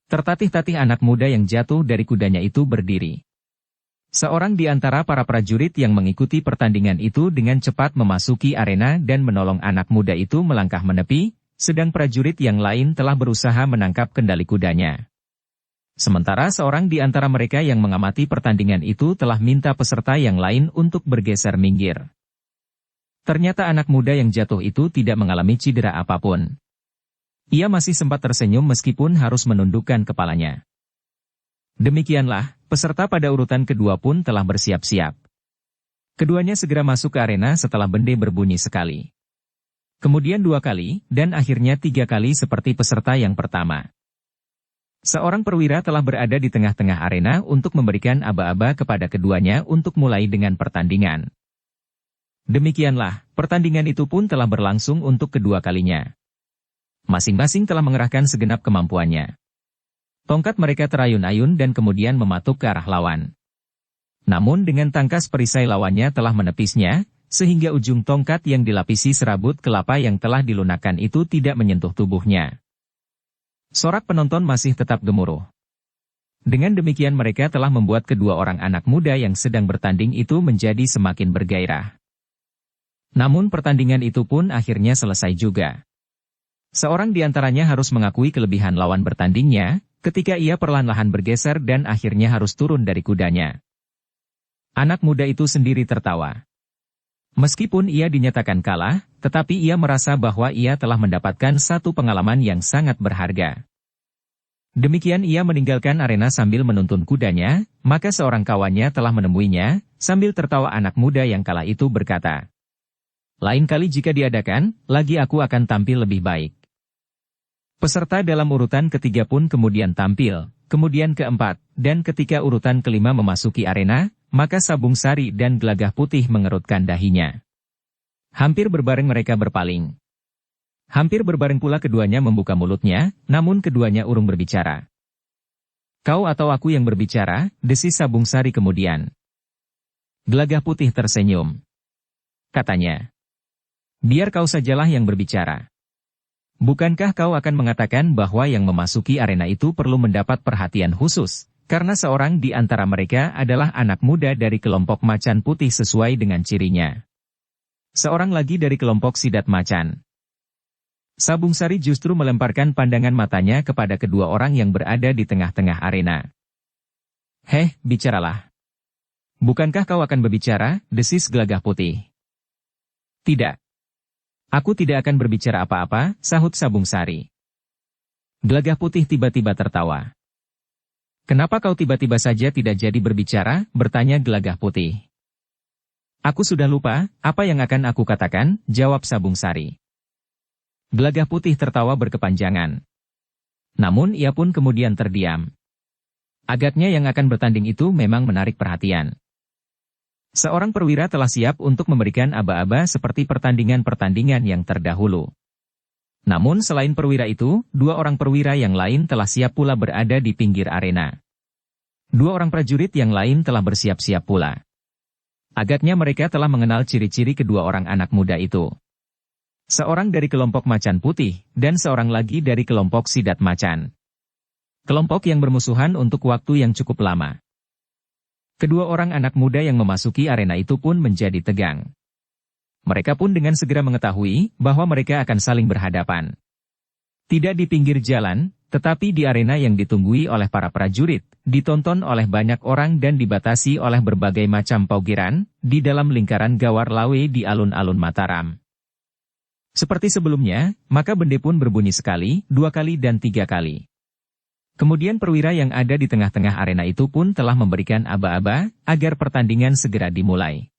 Tertatih-tatih anak muda yang jatuh dari kudanya itu berdiri. Seorang di antara para prajurit yang mengikuti pertandingan itu dengan cepat memasuki arena dan menolong anak muda itu melangkah menepi, sedang prajurit yang lain telah berusaha menangkap kendali kudanya. Sementara seorang di antara mereka yang mengamati pertandingan itu telah minta peserta yang lain untuk bergeser minggir. Ternyata anak muda yang jatuh itu tidak mengalami cedera apapun. Ia masih sempat tersenyum meskipun harus menundukkan kepalanya. Demikianlah, peserta pada urutan kedua pun telah bersiap-siap. Keduanya segera masuk ke arena setelah bende berbunyi sekali. Kemudian 2 kali, dan akhirnya 3 kali seperti peserta yang pertama. Seorang perwira telah berada di tengah-tengah arena untuk memberikan aba-aba kepada keduanya untuk mulai dengan pertandingan. Demikianlah, pertandingan itu pun telah berlangsung untuk kedua kalinya. Masing-masing telah mengerahkan segenap kemampuannya. Tongkat mereka terayun-ayun dan kemudian mematuk ke arah lawan. Namun dengan tangkas perisai lawannya telah menepisnya, sehingga ujung tongkat yang dilapisi serabut kelapa yang telah dilunakkan itu tidak menyentuh tubuhnya. Sorak penonton masih tetap gemuruh. Dengan demikian mereka telah membuat kedua orang anak muda yang sedang bertanding itu menjadi semakin bergairah. Namun pertandingan itu pun akhirnya selesai juga. Seorang di antaranya harus mengakui kelebihan lawan bertandingnya, ketika ia perlahan-lahan bergeser dan akhirnya harus turun dari kudanya. Anak muda itu sendiri tertawa. Meskipun ia dinyatakan kalah, tetapi ia merasa bahwa ia telah mendapatkan satu pengalaman yang sangat berharga. Demikian ia meninggalkan arena sambil menuntun kudanya, maka seorang kawannya telah menemuinya, sambil tertawa anak muda yang kalah itu berkata, "Lain kali jika diadakan, lagi aku akan tampil lebih baik." Peserta dalam urutan ketiga pun kemudian tampil, kemudian keempat, dan ketika urutan kelima memasuki arena, maka Sabung Sari dan Gelagah Putih mengerutkan dahinya. Hampir berbareng mereka berpaling. Hampir berbareng pula keduanya membuka mulutnya, namun keduanya urung berbicara. "Kau atau aku yang berbicara?" desis Sabung Sari kemudian. Gelagah Putih tersenyum. Katanya, "Biar kau sajalah yang berbicara. Bukankah kau akan mengatakan bahwa yang memasuki arena itu perlu mendapat perhatian khusus, karena seorang di antara mereka adalah anak muda dari kelompok Macan Putih sesuai dengan cirinya. Seorang lagi dari kelompok Sidat Macan." Sabung Sari justru melemparkan pandangan matanya kepada kedua orang yang berada di tengah-tengah arena. "Heh, bicaralah." "Bukankah kau akan berbicara?" desis Gelagah Putih. "Tidak. Aku tidak akan berbicara apa-apa," sahut Sabung Sari. Gelagah Putih tiba-tiba tertawa. "Kenapa kau tiba-tiba saja tidak jadi berbicara?" bertanya Gelagah Putih. "Aku sudah lupa, apa yang akan aku katakan," jawab Sabung Sari. Gelagah Putih tertawa berkepanjangan. Namun ia pun kemudian terdiam. Agaknya yang akan bertanding itu memang menarik perhatian. Seorang perwira telah siap untuk memberikan aba-aba seperti pertandingan-pertandingan yang terdahulu. Namun selain perwira itu, 2 orang perwira yang lain telah siap pula berada di pinggir arena. 2 orang prajurit yang lain telah bersiap-siap pula. Agaknya mereka telah mengenal ciri-ciri kedua orang anak muda itu. Seorang dari kelompok macan putih, dan seorang lagi dari kelompok sidat macan. Kelompok yang bermusuhan untuk waktu yang cukup lama. Kedua orang anak muda yang memasuki arena itu pun menjadi tegang. Mereka pun dengan segera mengetahui bahwa mereka akan saling berhadapan. Tidak di pinggir jalan, tetapi di arena yang ditunggui oleh para prajurit, ditonton oleh banyak orang dan dibatasi oleh berbagai macam paugiran, di dalam lingkaran gawar lawe di alun-alun Mataram. Seperti sebelumnya, maka bende pun berbunyi sekali, 2 kali dan 3 kali. Kemudian perwira yang ada di tengah-tengah arena itu pun telah memberikan aba-aba, agar pertandingan segera dimulai.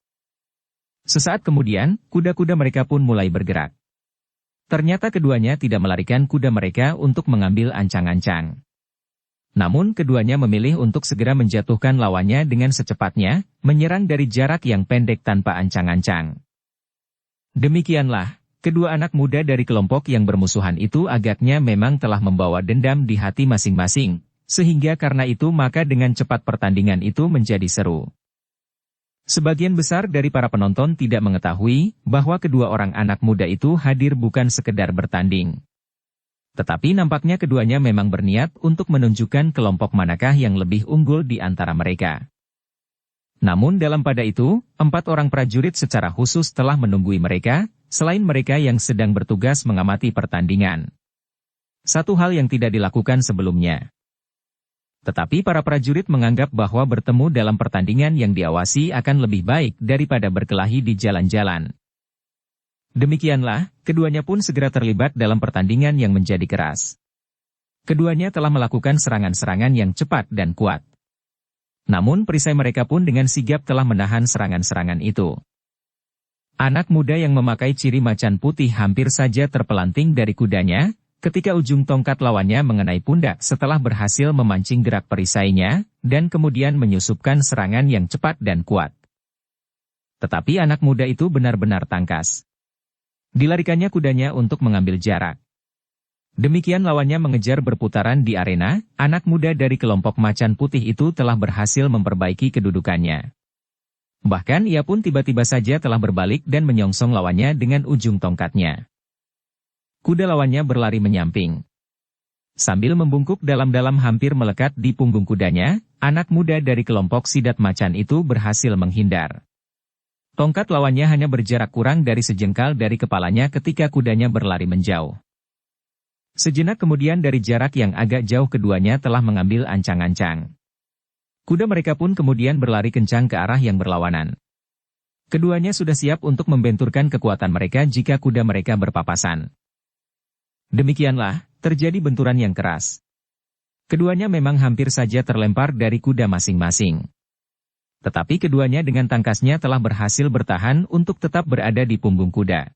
Sesaat kemudian, kuda-kuda mereka pun mulai bergerak. Ternyata keduanya tidak melarikan kuda mereka untuk mengambil ancang-ancang. Namun keduanya memilih untuk segera menjatuhkan lawannya dengan secepatnya, menyerang dari jarak yang pendek tanpa ancang-ancang. Demikianlah, kedua anak muda dari kelompok yang bermusuhan itu agaknya memang telah membawa dendam di hati masing-masing, sehingga karena itu maka dengan cepat pertandingan itu menjadi seru. Sebagian besar dari para penonton tidak mengetahui bahwa kedua orang anak muda itu hadir bukan sekedar bertanding. Tetapi nampaknya keduanya memang berniat untuk menunjukkan kelompok manakah yang lebih unggul di antara mereka. Namun dalam pada itu, 4 orang prajurit secara khusus telah menunggui mereka, selain mereka yang sedang bertugas mengamati pertandingan. Satu hal yang tidak dilakukan sebelumnya. Tetapi para prajurit menganggap bahwa bertemu dalam pertandingan yang diawasi akan lebih baik daripada berkelahi di jalan-jalan. Demikianlah, keduanya pun segera terlibat dalam pertandingan yang menjadi keras. Keduanya telah melakukan serangan-serangan yang cepat dan kuat. Namun perisai mereka pun dengan sigap telah menahan serangan-serangan itu. Anak muda yang memakai ciri macan putih hampir saja terpelanting dari kudanya, ketika ujung tongkat lawannya mengenai pundak setelah berhasil memancing gerak perisainya, dan kemudian menyusupkan serangan yang cepat dan kuat. Tetapi anak muda itu benar-benar tangkas. Dilarikannya kudanya untuk mengambil jarak. Demikian lawannya mengejar berputaran di arena, anak muda dari kelompok macan putih itu telah berhasil memperbaiki kedudukannya. Bahkan ia pun tiba-tiba saja telah berbalik dan menyongsong lawannya dengan ujung tongkatnya. Kuda lawannya berlari menyamping. Sambil membungkuk dalam-dalam hampir melekat di punggung kudanya, anak muda dari kelompok sidat macan itu berhasil menghindar. Tongkat lawannya hanya berjarak kurang dari sejengkal dari kepalanya ketika kudanya berlari menjauh. Sejenak kemudian dari jarak yang agak jauh keduanya telah mengambil ancang-ancang. Kuda mereka pun kemudian berlari kencang ke arah yang berlawanan. Keduanya sudah siap untuk membenturkan kekuatan mereka jika kuda mereka berpapasan. Demikianlah, terjadi benturan yang keras. Keduanya memang hampir saja terlempar dari kuda masing-masing. Tetapi keduanya dengan tangkasnya telah berhasil bertahan untuk tetap berada di punggung kuda.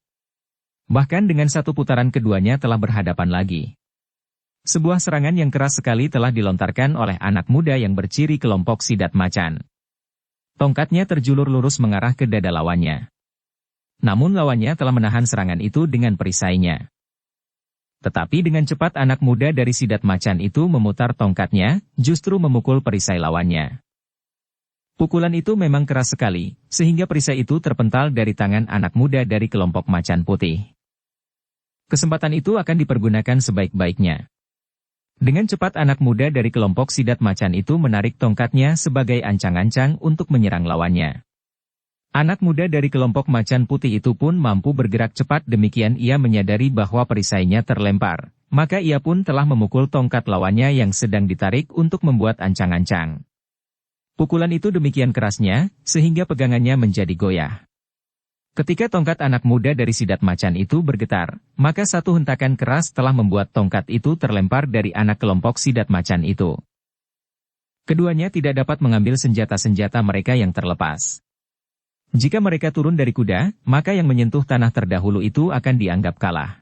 Bahkan dengan satu putaran keduanya telah berhadapan lagi. Sebuah serangan yang keras sekali telah dilontarkan oleh anak muda yang berciri kelompok sidat macan. Tongkatnya terjulur lurus mengarah ke dada lawannya. Namun lawannya telah menahan serangan itu dengan perisainya. Tetapi dengan cepat anak muda dari sidat macan itu memutar tongkatnya, justru memukul perisai lawannya. Pukulan itu memang keras sekali, sehingga perisai itu terpental dari tangan anak muda dari kelompok macan putih. Kesempatan itu akan dipergunakan sebaik-baiknya. Dengan cepat anak muda dari kelompok sidat macan itu menarik tongkatnya sebagai ancang-ancang untuk menyerang lawannya. Anak muda dari kelompok macan putih itu pun mampu bergerak cepat, demikian ia menyadari bahwa perisainya terlempar, maka ia pun telah memukul tongkat lawannya yang sedang ditarik untuk membuat ancang-ancang. Pukulan itu demikian kerasnya, sehingga pegangannya menjadi goyah. Ketika tongkat anak muda dari sidat macan itu bergetar, maka satu hentakan keras telah membuat tongkat itu terlempar dari anak kelompok sidat macan itu. Keduanya tidak dapat mengambil senjata-senjata mereka yang terlepas. Jika mereka turun dari kuda, maka yang menyentuh tanah terdahulu itu akan dianggap kalah.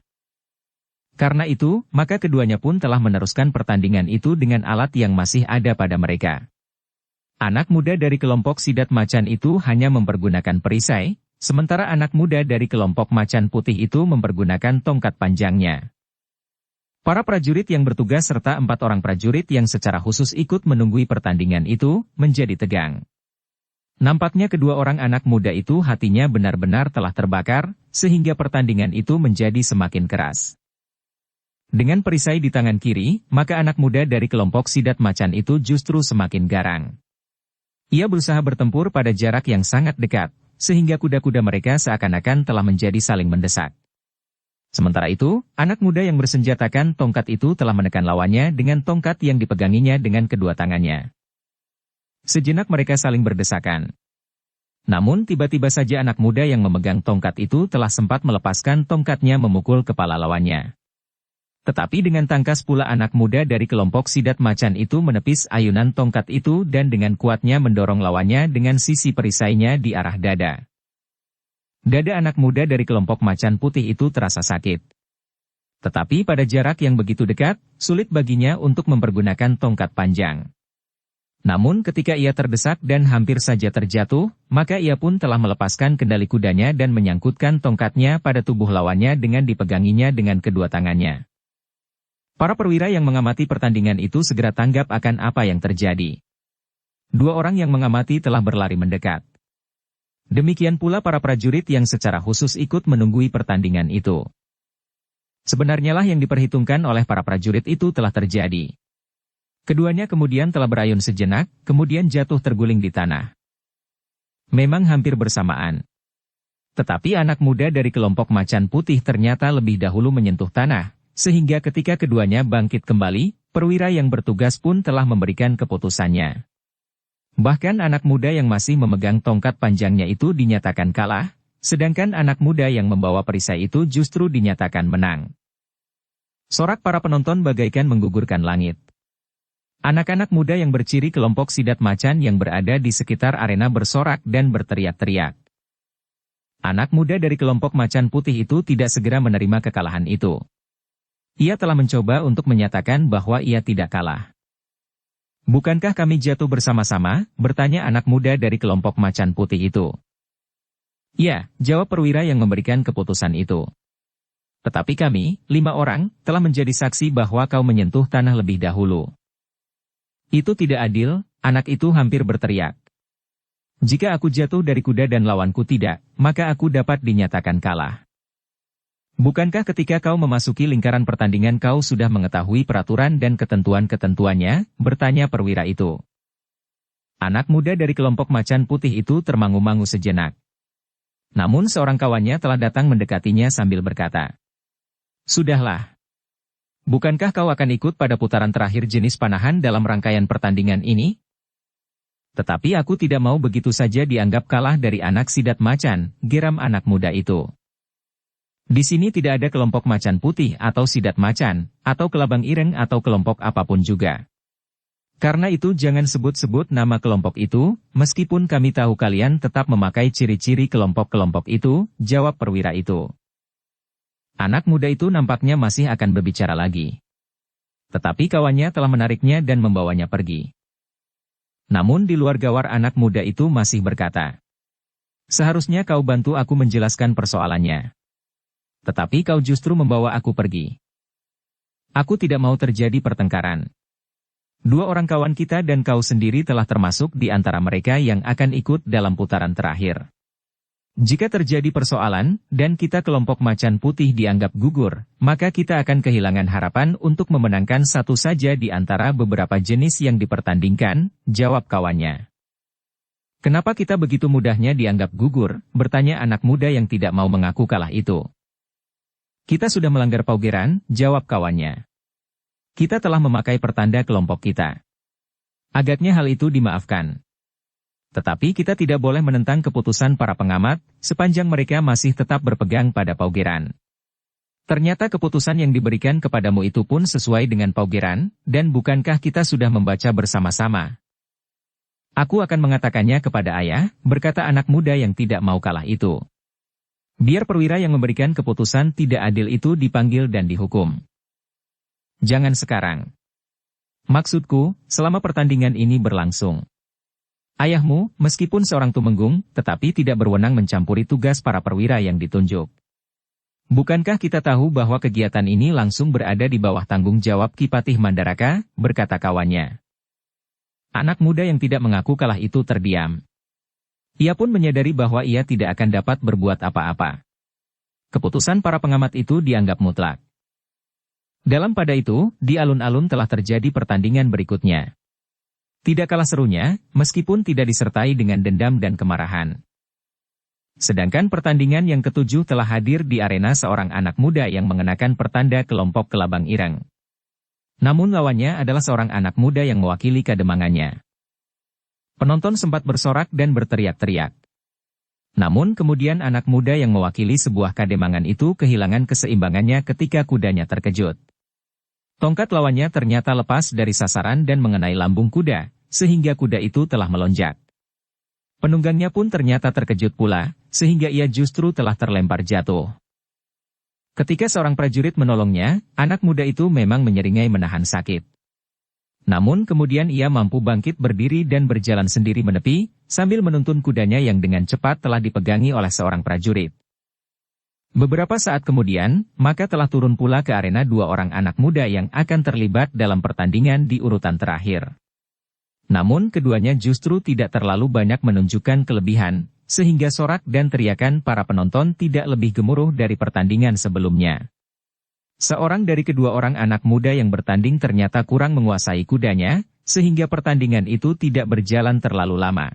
Karena itu, maka keduanya pun telah meneruskan pertandingan itu dengan alat yang masih ada pada mereka. Anak muda dari kelompok sidat macan itu hanya mempergunakan perisai, sementara anak muda dari kelompok macan putih itu mempergunakan tongkat panjangnya. Para prajurit yang bertugas serta 4 orang prajurit yang secara khusus ikut menunggui pertandingan itu, menjadi tegang. Nampaknya kedua orang anak muda itu hatinya benar-benar telah terbakar, sehingga pertandingan itu menjadi semakin keras. Dengan perisai di tangan kiri, maka anak muda dari kelompok Sidat Macan itu justru semakin garang. Ia berusaha bertempur pada jarak yang sangat dekat, sehingga kuda-kuda mereka seakan-akan telah menjadi saling mendesak. Sementara itu, anak muda yang bersenjatakan tongkat itu telah menekan lawannya dengan tongkat yang dipeganginya dengan kedua tangannya. Sejenak mereka saling berdesakan. Namun tiba-tiba saja anak muda yang memegang tongkat itu telah sempat melepaskan tongkatnya memukul kepala lawannya. Tetapi dengan tangkas pula anak muda dari kelompok Sidat Macan itu menepis ayunan tongkat itu dan dengan kuatnya mendorong lawannya dengan sisi perisainya di arah dada. Dada anak muda dari kelompok Macan Putih itu terasa sakit. Tetapi pada jarak yang begitu dekat, sulit baginya untuk mempergunakan tongkat panjang. Namun ketika ia terdesak dan hampir saja terjatuh, maka ia pun telah melepaskan kendali kudanya dan menyangkutkan tongkatnya pada tubuh lawannya dengan dipeganginya dengan kedua tangannya. Para perwira yang mengamati pertandingan itu segera tanggap akan apa yang terjadi. Dua orang yang mengamati telah berlari mendekat. Demikian pula para prajurit yang secara khusus ikut menunggui pertandingan itu. Sebenarnya lah yang diperhitungkan oleh para prajurit itu telah terjadi. Keduanya kemudian telah berayun sejenak, kemudian jatuh terguling di tanah. Memang hampir bersamaan. Tetapi anak muda dari kelompok Macan Putih ternyata lebih dahulu menyentuh tanah, sehingga ketika keduanya bangkit kembali, perwira yang bertugas pun telah memberikan keputusannya. Bahkan anak muda yang masih memegang tongkat panjangnya itu dinyatakan kalah, sedangkan anak muda yang membawa perisai itu justru dinyatakan menang. Sorak para penonton bagaikan menggugurkan langit. Anak-anak muda yang berciri kelompok Sidat Macan yang berada di sekitar arena bersorak dan berteriak-teriak. Anak muda dari kelompok Macan Putih itu tidak segera menerima kekalahan itu. Ia telah mencoba untuk menyatakan bahwa ia tidak kalah. "Bukankah kami jatuh bersama-sama?" bertanya anak muda dari kelompok Macan Putih itu. "Ya," jawab perwira yang memberikan keputusan itu. "Tetapi kami, 5 orang, telah menjadi saksi bahwa kau menyentuh tanah lebih dahulu." "Itu tidak adil," anak itu hampir berteriak. "Jika aku jatuh dari kuda dan lawanku tidak, maka aku dapat dinyatakan kalah." "Bukankah ketika kau memasuki lingkaran pertandingan kau sudah mengetahui peraturan dan ketentuan-ketentuannya?" bertanya perwira itu. Anak muda dari kelompok Macan Putih itu termangu-mangu sejenak. Namun seorang kawannya telah datang mendekatinya sambil berkata, "Sudahlah. Bukankah kau akan ikut pada putaran terakhir jenis panahan dalam rangkaian pertandingan ini?" "Tetapi aku tidak mau begitu saja dianggap kalah dari anak Sidat Macan," geram anak muda itu. "Di sini tidak ada kelompok Macan Putih atau Sidat Macan, atau Kelabang Ireng atau kelompok apapun juga. Karena itu jangan sebut-sebut nama kelompok itu, meskipun kami tahu kalian tetap memakai ciri-ciri kelompok-kelompok itu," jawab perwira itu. Anak muda itu nampaknya masih akan berbicara lagi. Tetapi kawannya telah menariknya dan membawanya pergi. Namun di luar gawar anak muda itu masih berkata, "Seharusnya kau bantu aku menjelaskan persoalannya. Tetapi kau justru membawa aku pergi. Aku tidak mau terjadi pertengkaran. 2 orang kawan kita dan kau sendiri telah termasuk di antara mereka yang akan ikut dalam putaran terakhir. Jika terjadi persoalan, dan kita kelompok Macan Putih dianggap gugur, maka kita akan kehilangan harapan untuk memenangkan satu saja di antara beberapa jenis yang dipertandingkan," jawab kawannya. "Kenapa kita begitu mudahnya dianggap gugur?" bertanya anak muda yang tidak mau mengaku kalah itu. "Kita sudah melanggar paugeran," jawab kawannya. "Kita telah memakai pertanda kelompok kita. Agaknya hal itu dimaafkan. Tetapi kita tidak boleh menentang keputusan para pengamat, sepanjang mereka masih tetap berpegang pada paugeran. Ternyata keputusan yang diberikan kepadamu itu pun sesuai dengan paugeran, dan bukankah kita sudah membaca bersama-sama?" "Aku akan mengatakannya kepada ayah," berkata anak muda yang tidak mau kalah itu. "Biar perwira yang memberikan keputusan tidak adil itu dipanggil dan dihukum." "Jangan sekarang. Maksudku, selama pertandingan ini berlangsung. Ayahmu, meskipun seorang tumenggung, tetapi tidak berwenang mencampuri tugas para perwira yang ditunjuk. Bukankah kita tahu bahwa kegiatan ini langsung berada di bawah tanggung jawab Ki Patih Mandaraka?" berkata kawannya. Anak muda yang tidak mengaku kalah itu terdiam. Ia pun menyadari bahwa ia tidak akan dapat berbuat apa-apa. Keputusan para pengamat itu dianggap mutlak. Dalam pada itu, di alun-alun telah terjadi pertandingan berikutnya. Tidak kalah serunya, meskipun tidak disertai dengan dendam dan kemarahan. Sedangkan pertandingan yang ketujuh telah hadir di arena seorang anak muda yang mengenakan pertanda kelompok kelabang ireng. Namun lawannya adalah seorang anak muda yang mewakili kademangannya. Penonton sempat bersorak dan berteriak-teriak. Namun kemudian anak muda yang mewakili sebuah kademangan itu kehilangan keseimbangannya ketika kudanya terkejut. Tongkat lawannya ternyata lepas dari sasaran dan mengenai lambung kuda, sehingga kuda itu telah melonjak. Penunggangnya pun ternyata terkejut pula, sehingga ia justru telah terlempar jatuh. Ketika seorang prajurit menolongnya, anak muda itu memang menyeringai menahan sakit. Namun kemudian ia mampu bangkit berdiri dan berjalan sendiri menepi, sambil menuntun kudanya yang dengan cepat telah dipegangi oleh seorang prajurit. Beberapa saat kemudian, maka telah turun pula ke arena dua orang anak muda yang akan terlibat dalam pertandingan di urutan terakhir. Namun keduanya justru tidak terlalu banyak menunjukkan kelebihan, sehingga sorak dan teriakan para penonton tidak lebih gemuruh dari pertandingan sebelumnya. Seorang dari kedua orang anak muda yang bertanding ternyata kurang menguasai kudanya, sehingga pertandingan itu tidak berjalan terlalu lama.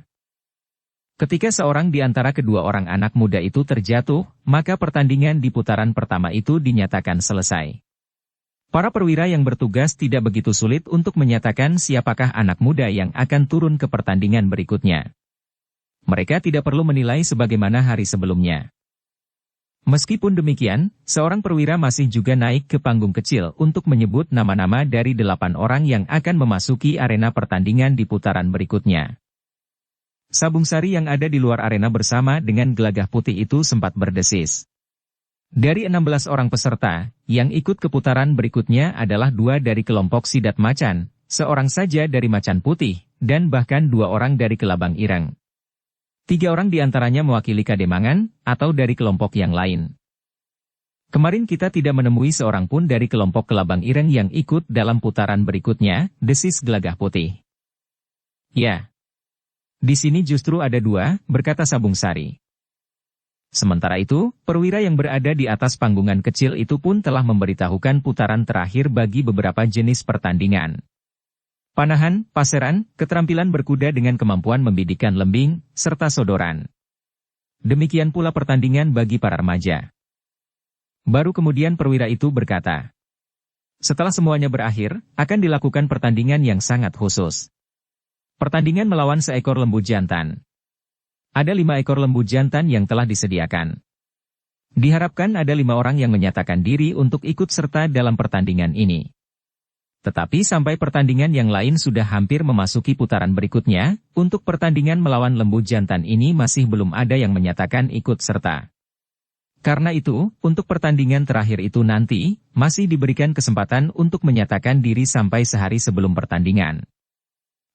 Ketika seorang di antara kedua orang anak muda itu terjatuh, maka pertandingan di putaran pertama itu dinyatakan selesai. Para perwira yang bertugas tidak begitu sulit untuk menyatakan siapakah anak muda yang akan turun ke pertandingan berikutnya. Mereka tidak perlu menilai sebagaimana hari sebelumnya. Meskipun demikian, seorang perwira masih juga naik ke panggung kecil untuk menyebut nama-nama dari 8 orang yang akan memasuki arena pertandingan di putaran berikutnya. Sabung Sari yang ada di luar arena bersama dengan Gelagah Putih itu sempat berdesis. Dari 16 orang peserta, yang ikut ke putaran berikutnya adalah 2 dari kelompok Sidat Macan, seorang saja dari Macan Putih, dan bahkan 2 orang dari Kelabang Ireng. 3 orang diantaranya mewakili Kademangan, atau dari kelompok yang lain. Kemarin kita tidak menemui seorang pun dari kelompok Kelabang Ireng yang ikut dalam putaran berikutnya, desis Gelagah Putih. Ya. Di sini justru ada 2, berkata Sabung Sari. Sementara itu, perwira yang berada di atas panggungan kecil itu pun telah memberitahukan putaran terakhir bagi beberapa jenis pertandingan. Panahan, paseran, keterampilan berkuda dengan kemampuan membidikan lembing, serta sodoran. Demikian pula pertandingan bagi para remaja. Baru kemudian perwira itu berkata, setelah semuanya berakhir, akan dilakukan pertandingan yang sangat khusus. Pertandingan melawan seekor lembu jantan. Ada 5 ekor lembu jantan yang telah disediakan. Diharapkan ada 5 orang yang menyatakan diri untuk ikut serta dalam pertandingan ini. Tetapi sampai pertandingan yang lain sudah hampir memasuki putaran berikutnya, untuk pertandingan melawan lembu jantan ini masih belum ada yang menyatakan ikut serta. Karena itu, untuk pertandingan terakhir itu nanti, masih diberikan kesempatan untuk menyatakan diri sampai sehari sebelum pertandingan.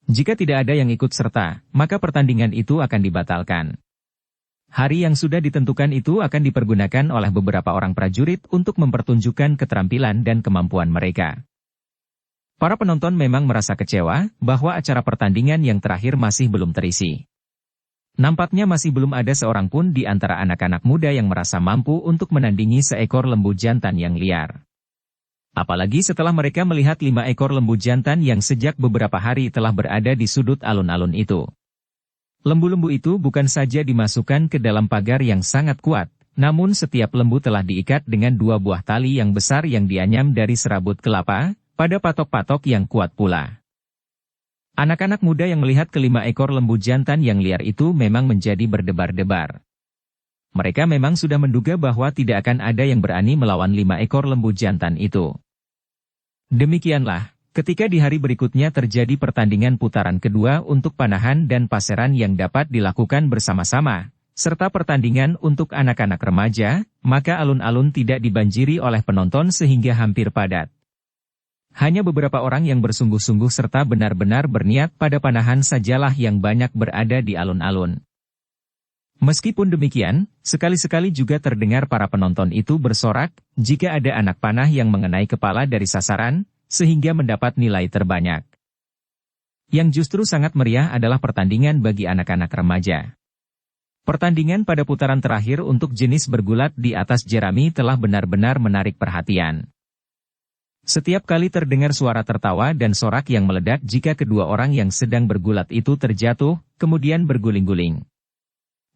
Jika tidak ada yang ikut serta, maka pertandingan itu akan dibatalkan. Hari yang sudah ditentukan itu akan dipergunakan oleh beberapa orang prajurit untuk mempertunjukkan keterampilan dan kemampuan mereka. Para penonton memang merasa kecewa bahwa acara pertandingan yang terakhir masih belum terisi. Nampaknya masih belum ada seorang pun di antara anak-anak muda yang merasa mampu untuk menandingi seekor lembu jantan yang liar. Apalagi setelah mereka melihat 5 ekor lembu jantan yang sejak beberapa hari telah berada di sudut alun-alun itu. Lembu-lembu itu bukan saja dimasukkan ke dalam pagar yang sangat kuat, namun setiap lembu telah diikat dengan 2 buah tali yang besar yang dianyam dari serabut kelapa, pada patok-patok yang kuat pula. Anak-anak muda yang melihat ke-5 ekor lembu jantan yang liar itu memang menjadi berdebar-debar. Mereka memang sudah menduga bahwa tidak akan ada yang berani melawan 5 ekor lembu jantan itu. Demikianlah, ketika di hari berikutnya terjadi pertandingan putaran kedua untuk panahan dan paseran yang dapat dilakukan bersama-sama, serta pertandingan untuk anak-anak remaja, maka alun-alun tidak dibanjiri oleh penonton sehingga hampir padat. Hanya beberapa orang yang bersungguh-sungguh serta benar-benar berniat pada panahan sajalah yang banyak berada di alun-alun. Meskipun demikian, sekali-sekali juga terdengar para penonton itu bersorak, jika ada anak panah yang mengenai kepala dari sasaran, sehingga mendapat nilai terbanyak. Yang justru sangat meriah adalah pertandingan bagi anak-anak remaja. Pertandingan pada putaran terakhir untuk jenis bergulat di atas jerami telah benar-benar menarik perhatian. Setiap kali terdengar suara tertawa dan sorak yang meledak jika kedua orang yang sedang bergulat itu terjatuh, kemudian berguling-guling.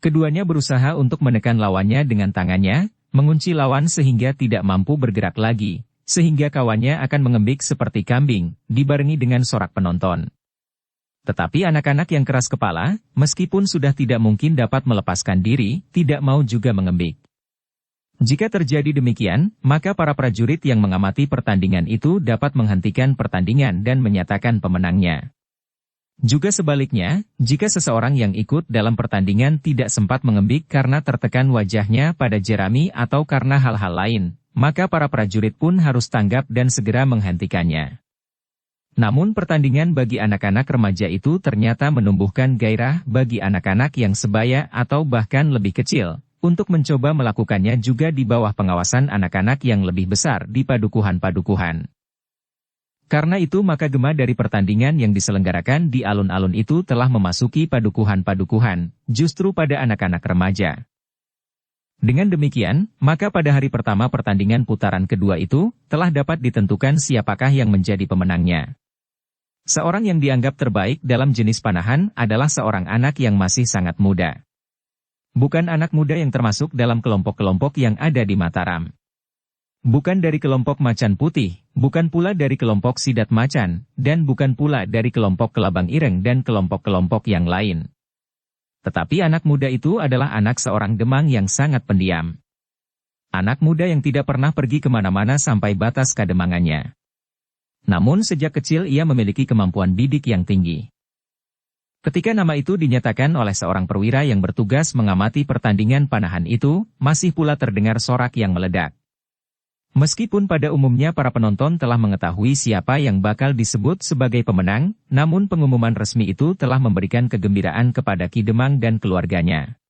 Keduanya berusaha untuk menekan lawannya dengan tangannya, mengunci lawan sehingga tidak mampu bergerak lagi, sehingga kawannya akan mengembik seperti kambing, dibarengi dengan sorak penonton. Tetapi anak-anak yang keras kepala, meskipun sudah tidak mungkin dapat melepaskan diri, tidak mau juga mengembik. Jika terjadi demikian, maka para prajurit yang mengamati pertandingan itu dapat menghentikan pertandingan dan menyatakan pemenangnya. Juga sebaliknya, jika seseorang yang ikut dalam pertandingan tidak sempat mengembik karena tertekan wajahnya pada jerami atau karena hal-hal lain, maka para prajurit pun harus tanggap dan segera menghentikannya. Namun pertandingan bagi anak-anak remaja itu ternyata menumbuhkan gairah bagi anak-anak yang sebaya atau bahkan lebih kecil, untuk mencoba melakukannya juga di bawah pengawasan anak-anak yang lebih besar di padukuhan-padukuhan. Karena itu maka gema dari pertandingan yang diselenggarakan di alun-alun itu telah memasuki padukuhan-padukuhan, justru pada anak-anak remaja. Dengan demikian, maka pada hari pertama pertandingan putaran kedua itu, telah dapat ditentukan siapakah yang menjadi pemenangnya. Seorang yang dianggap terbaik dalam jenis panahan adalah seorang anak yang masih sangat muda. Bukan anak muda yang termasuk dalam kelompok-kelompok yang ada di Mataram. Bukan dari kelompok macan putih, bukan pula dari kelompok sidat macan, dan bukan pula dari kelompok kelabang ireng dan kelompok-kelompok yang lain. Tetapi anak muda itu adalah anak seorang demang yang sangat pendiam. Anak muda yang tidak pernah pergi kemana-mana sampai batas kademangannya. Namun sejak kecil ia memiliki kemampuan bidik yang tinggi. Ketika nama itu dinyatakan oleh seorang perwira yang bertugas mengamati pertandingan panahan itu, masih pula terdengar sorak yang meledak. Meskipun pada umumnya para penonton telah mengetahui siapa yang bakal disebut sebagai pemenang, namun pengumuman resmi itu telah memberikan kegembiraan kepada Ki Demang dan keluarganya.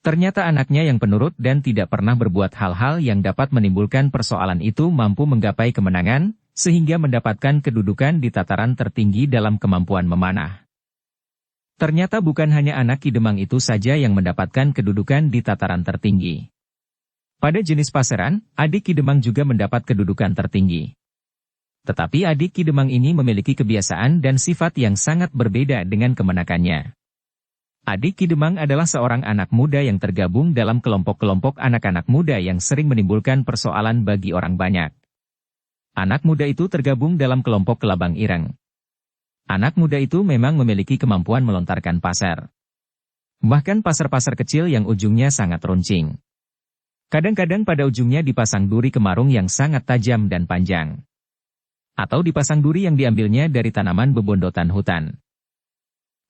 Ternyata anaknya yang penurut dan tidak pernah berbuat hal-hal yang dapat menimbulkan persoalan itu mampu menggapai kemenangan, sehingga mendapatkan kedudukan di tataran tertinggi dalam kemampuan memanah. Ternyata bukan hanya anak Ki Demang itu saja yang mendapatkan kedudukan di tataran tertinggi. Pada jenis paseran, adik Ki Demang juga mendapat kedudukan tertinggi. Tetapi adik Ki Demang ini memiliki kebiasaan dan sifat yang sangat berbeda dengan kemenakannya. Adik Ki Demang adalah seorang anak muda yang tergabung dalam kelompok-kelompok anak-anak muda yang sering menimbulkan persoalan bagi orang banyak. Anak muda itu tergabung dalam kelompok kelabang ireng. Anak muda itu memang memiliki kemampuan melontarkan pasar. Bahkan pasar-pasar kecil yang ujungnya sangat runcing. Kadang-kadang pada ujungnya dipasang duri kemarung yang sangat tajam dan panjang. Atau dipasang duri yang diambilnya dari tanaman bebondotan hutan.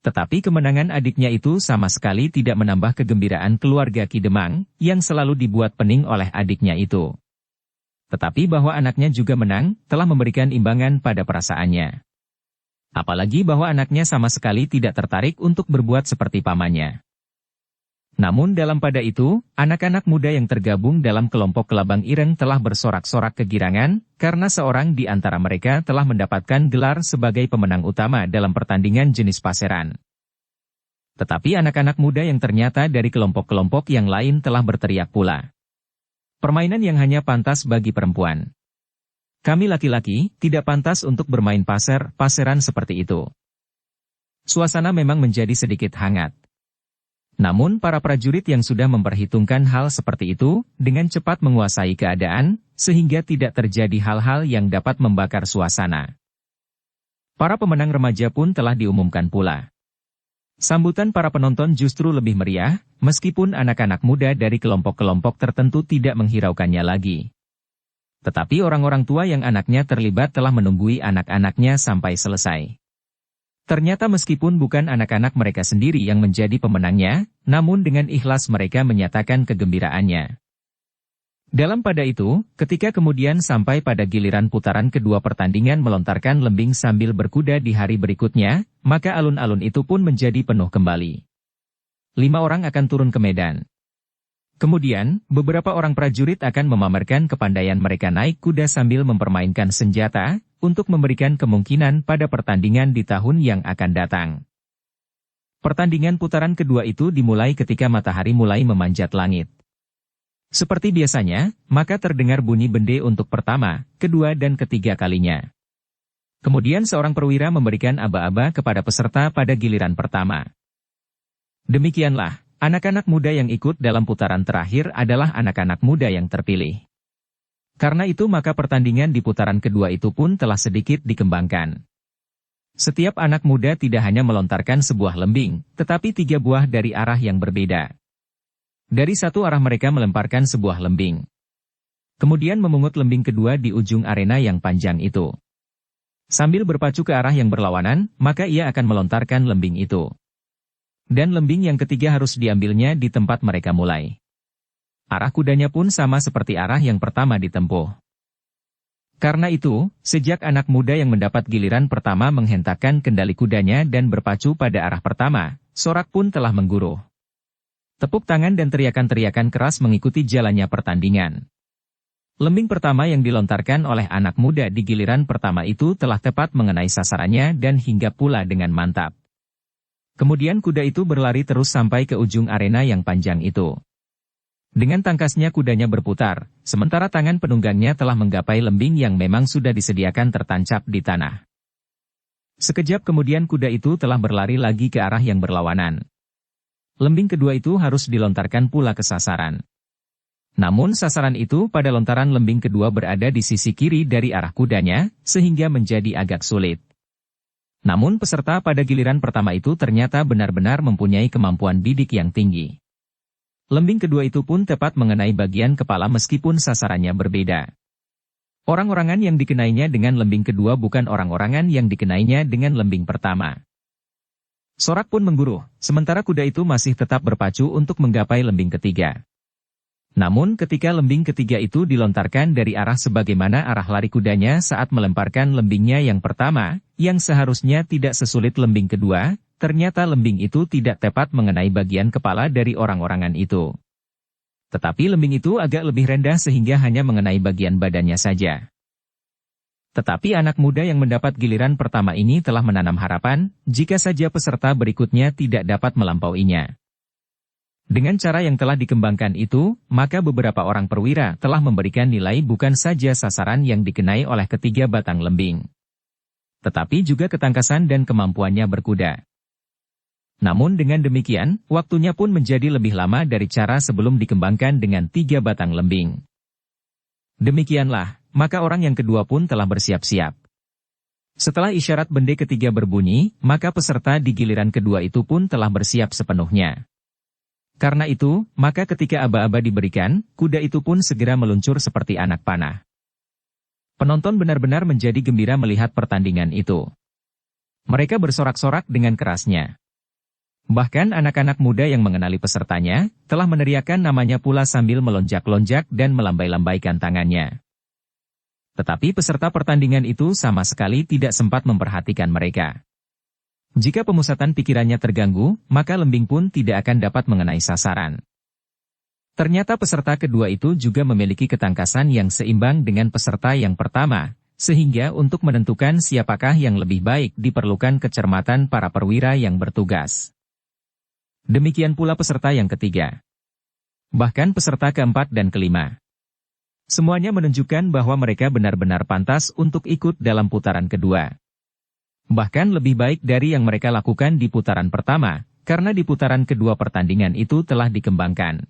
Tetapi kemenangan adiknya itu sama sekali tidak menambah kegembiraan keluarga Ki Demang, yang selalu dibuat pening oleh adiknya itu. Tetapi bahwa anaknya juga menang, telah memberikan imbangan pada perasaannya. Apalagi bahwa anaknya sama sekali tidak tertarik untuk berbuat seperti pamannya. Namun dalam pada itu, anak-anak muda yang tergabung dalam kelompok kelabang ireng telah bersorak-sorak kegirangan, karena seorang di antara mereka telah mendapatkan gelar sebagai pemenang utama dalam pertandingan jenis paseran. Tetapi anak-anak muda yang ternyata dari kelompok-kelompok yang lain telah berteriak pula. Permainan yang hanya pantas bagi perempuan. Kami laki-laki, tidak pantas untuk bermain paseran seperti itu. Suasana memang menjadi sedikit hangat. Namun para prajurit yang sudah memperhitungkan hal seperti itu, dengan cepat menguasai keadaan, sehingga tidak terjadi hal-hal yang dapat membakar suasana. Para pemenang remaja pun telah diumumkan pula. Sambutan para penonton justru lebih meriah, meskipun anak-anak muda dari kelompok-kelompok tertentu tidak menghiraukannya lagi. Tetapi orang-orang tua yang anaknya terlibat telah menunggui anak-anaknya sampai selesai. Ternyata meskipun bukan anak-anak mereka sendiri yang menjadi pemenangnya, namun dengan ikhlas mereka menyatakan kegembiraannya. Dalam pada itu, ketika kemudian sampai pada giliran putaran kedua pertandingan melontarkan lembing sambil berkuda di hari berikutnya, maka alun-alun itu pun menjadi penuh kembali. 5 orang akan turun ke medan. Kemudian, beberapa orang prajurit akan memamerkan kepandaian mereka naik kuda sambil mempermainkan senjata, untuk memberikan kemungkinan pada pertandingan di tahun yang akan datang. Pertandingan putaran kedua itu dimulai ketika matahari mulai memanjat langit. Seperti biasanya, maka terdengar bunyi bende untuk pertama, kedua dan ketiga kalinya. Kemudian seorang perwira memberikan aba-aba kepada peserta pada giliran pertama. Demikianlah, anak-anak muda yang ikut dalam putaran terakhir adalah anak-anak muda yang terpilih. Karena itu maka pertandingan di putaran kedua itu pun telah sedikit dikembangkan. Setiap anak muda tidak hanya melontarkan sebuah lembing, tetapi 3 buah dari arah yang berbeda. Dari satu arah mereka melemparkan sebuah lembing. Kemudian memungut lembing kedua di ujung arena yang panjang itu. Sambil berpacu ke arah yang berlawanan, maka ia akan melontarkan lembing itu. Dan lembing yang ketiga harus diambilnya di tempat mereka mulai. Arah kudanya pun sama seperti arah yang pertama ditempuh. Karena itu, sejak anak muda yang mendapat giliran pertama menghentakkan kendali kudanya dan berpacu pada arah pertama, sorak pun telah mengguruh. Tepuk tangan dan teriakan-teriakan keras mengikuti jalannya pertandingan. Lembing pertama yang dilontarkan oleh anak muda di giliran pertama itu telah tepat mengenai sasarannya dan hinggap pula dengan mantap. Kemudian kuda itu berlari terus sampai ke ujung arena yang panjang itu. Dengan tangkasnya kudanya berputar, sementara tangan penunggangnya telah menggapai lembing yang memang sudah disediakan tertancap di tanah. Sekejap kemudian kuda itu telah berlari lagi ke arah yang berlawanan. Lembing kedua itu harus dilontarkan pula ke sasaran. Namun sasaran itu pada lontaran lembing kedua berada di sisi kiri dari arah kudanya, sehingga menjadi agak sulit. Namun peserta pada giliran pertama itu ternyata benar-benar mempunyai kemampuan bidik yang tinggi. Lembing kedua itu pun tepat mengenai bagian kepala meskipun sasarannya berbeda. Orang-orangan yang dikenainya dengan lembing kedua bukan orang-orangan yang dikenainya dengan lembing pertama. Sorak pun mengguruh, sementara kuda itu masih tetap berpacu untuk menggapai lembing ketiga. Namun ketika lembing ketiga itu dilontarkan dari arah sebagaimana arah lari kudanya saat melemparkan lembingnya yang pertama, yang seharusnya tidak sesulit lembing kedua, ternyata lembing itu tidak tepat mengenai bagian kepala dari orang-orangan itu. Tetapi lembing itu agak lebih rendah sehingga hanya mengenai bagian badannya saja. Tetapi anak muda yang mendapat giliran pertama ini telah menanam harapan, jika saja peserta berikutnya tidak dapat melampauinya. Dengan cara yang telah dikembangkan itu, maka beberapa orang perwira telah memberikan nilai bukan saja sasaran yang dikenai oleh ketiga batang lembing, tetapi juga ketangkasan dan kemampuannya berkuda. Namun dengan demikian, waktunya pun menjadi lebih lama dari cara sebelum dikembangkan dengan 3 batang lembing. Demikianlah, maka orang yang kedua pun telah bersiap-siap. Setelah isyarat bende ketiga berbunyi, maka peserta di giliran kedua itu pun telah bersiap sepenuhnya. Karena itu, maka ketika aba-aba diberikan, kuda itu pun segera meluncur seperti anak panah. Penonton benar-benar menjadi gembira melihat pertandingan itu. Mereka bersorak-sorak dengan kerasnya. Bahkan anak-anak muda yang mengenali pesertanya, telah meneriakkan namanya pula sambil melonjak-lonjak dan melambai-lambaikan tangannya. Tetapi peserta pertandingan itu sama sekali tidak sempat memperhatikan mereka. Jika pemusatan pikirannya terganggu, maka lembing pun tidak akan dapat mengenai sasaran. Ternyata peserta kedua itu juga memiliki ketangkasan yang seimbang dengan peserta yang pertama, sehingga untuk menentukan siapakah yang lebih baik diperlukan kecermatan para perwira yang bertugas. Demikian pula peserta yang ketiga. Bahkan peserta keempat dan kelima. Semuanya menunjukkan bahwa mereka benar-benar pantas untuk ikut dalam putaran kedua. Bahkan lebih baik dari yang mereka lakukan di putaran pertama, karena di putaran kedua pertandingan itu telah dikembangkan.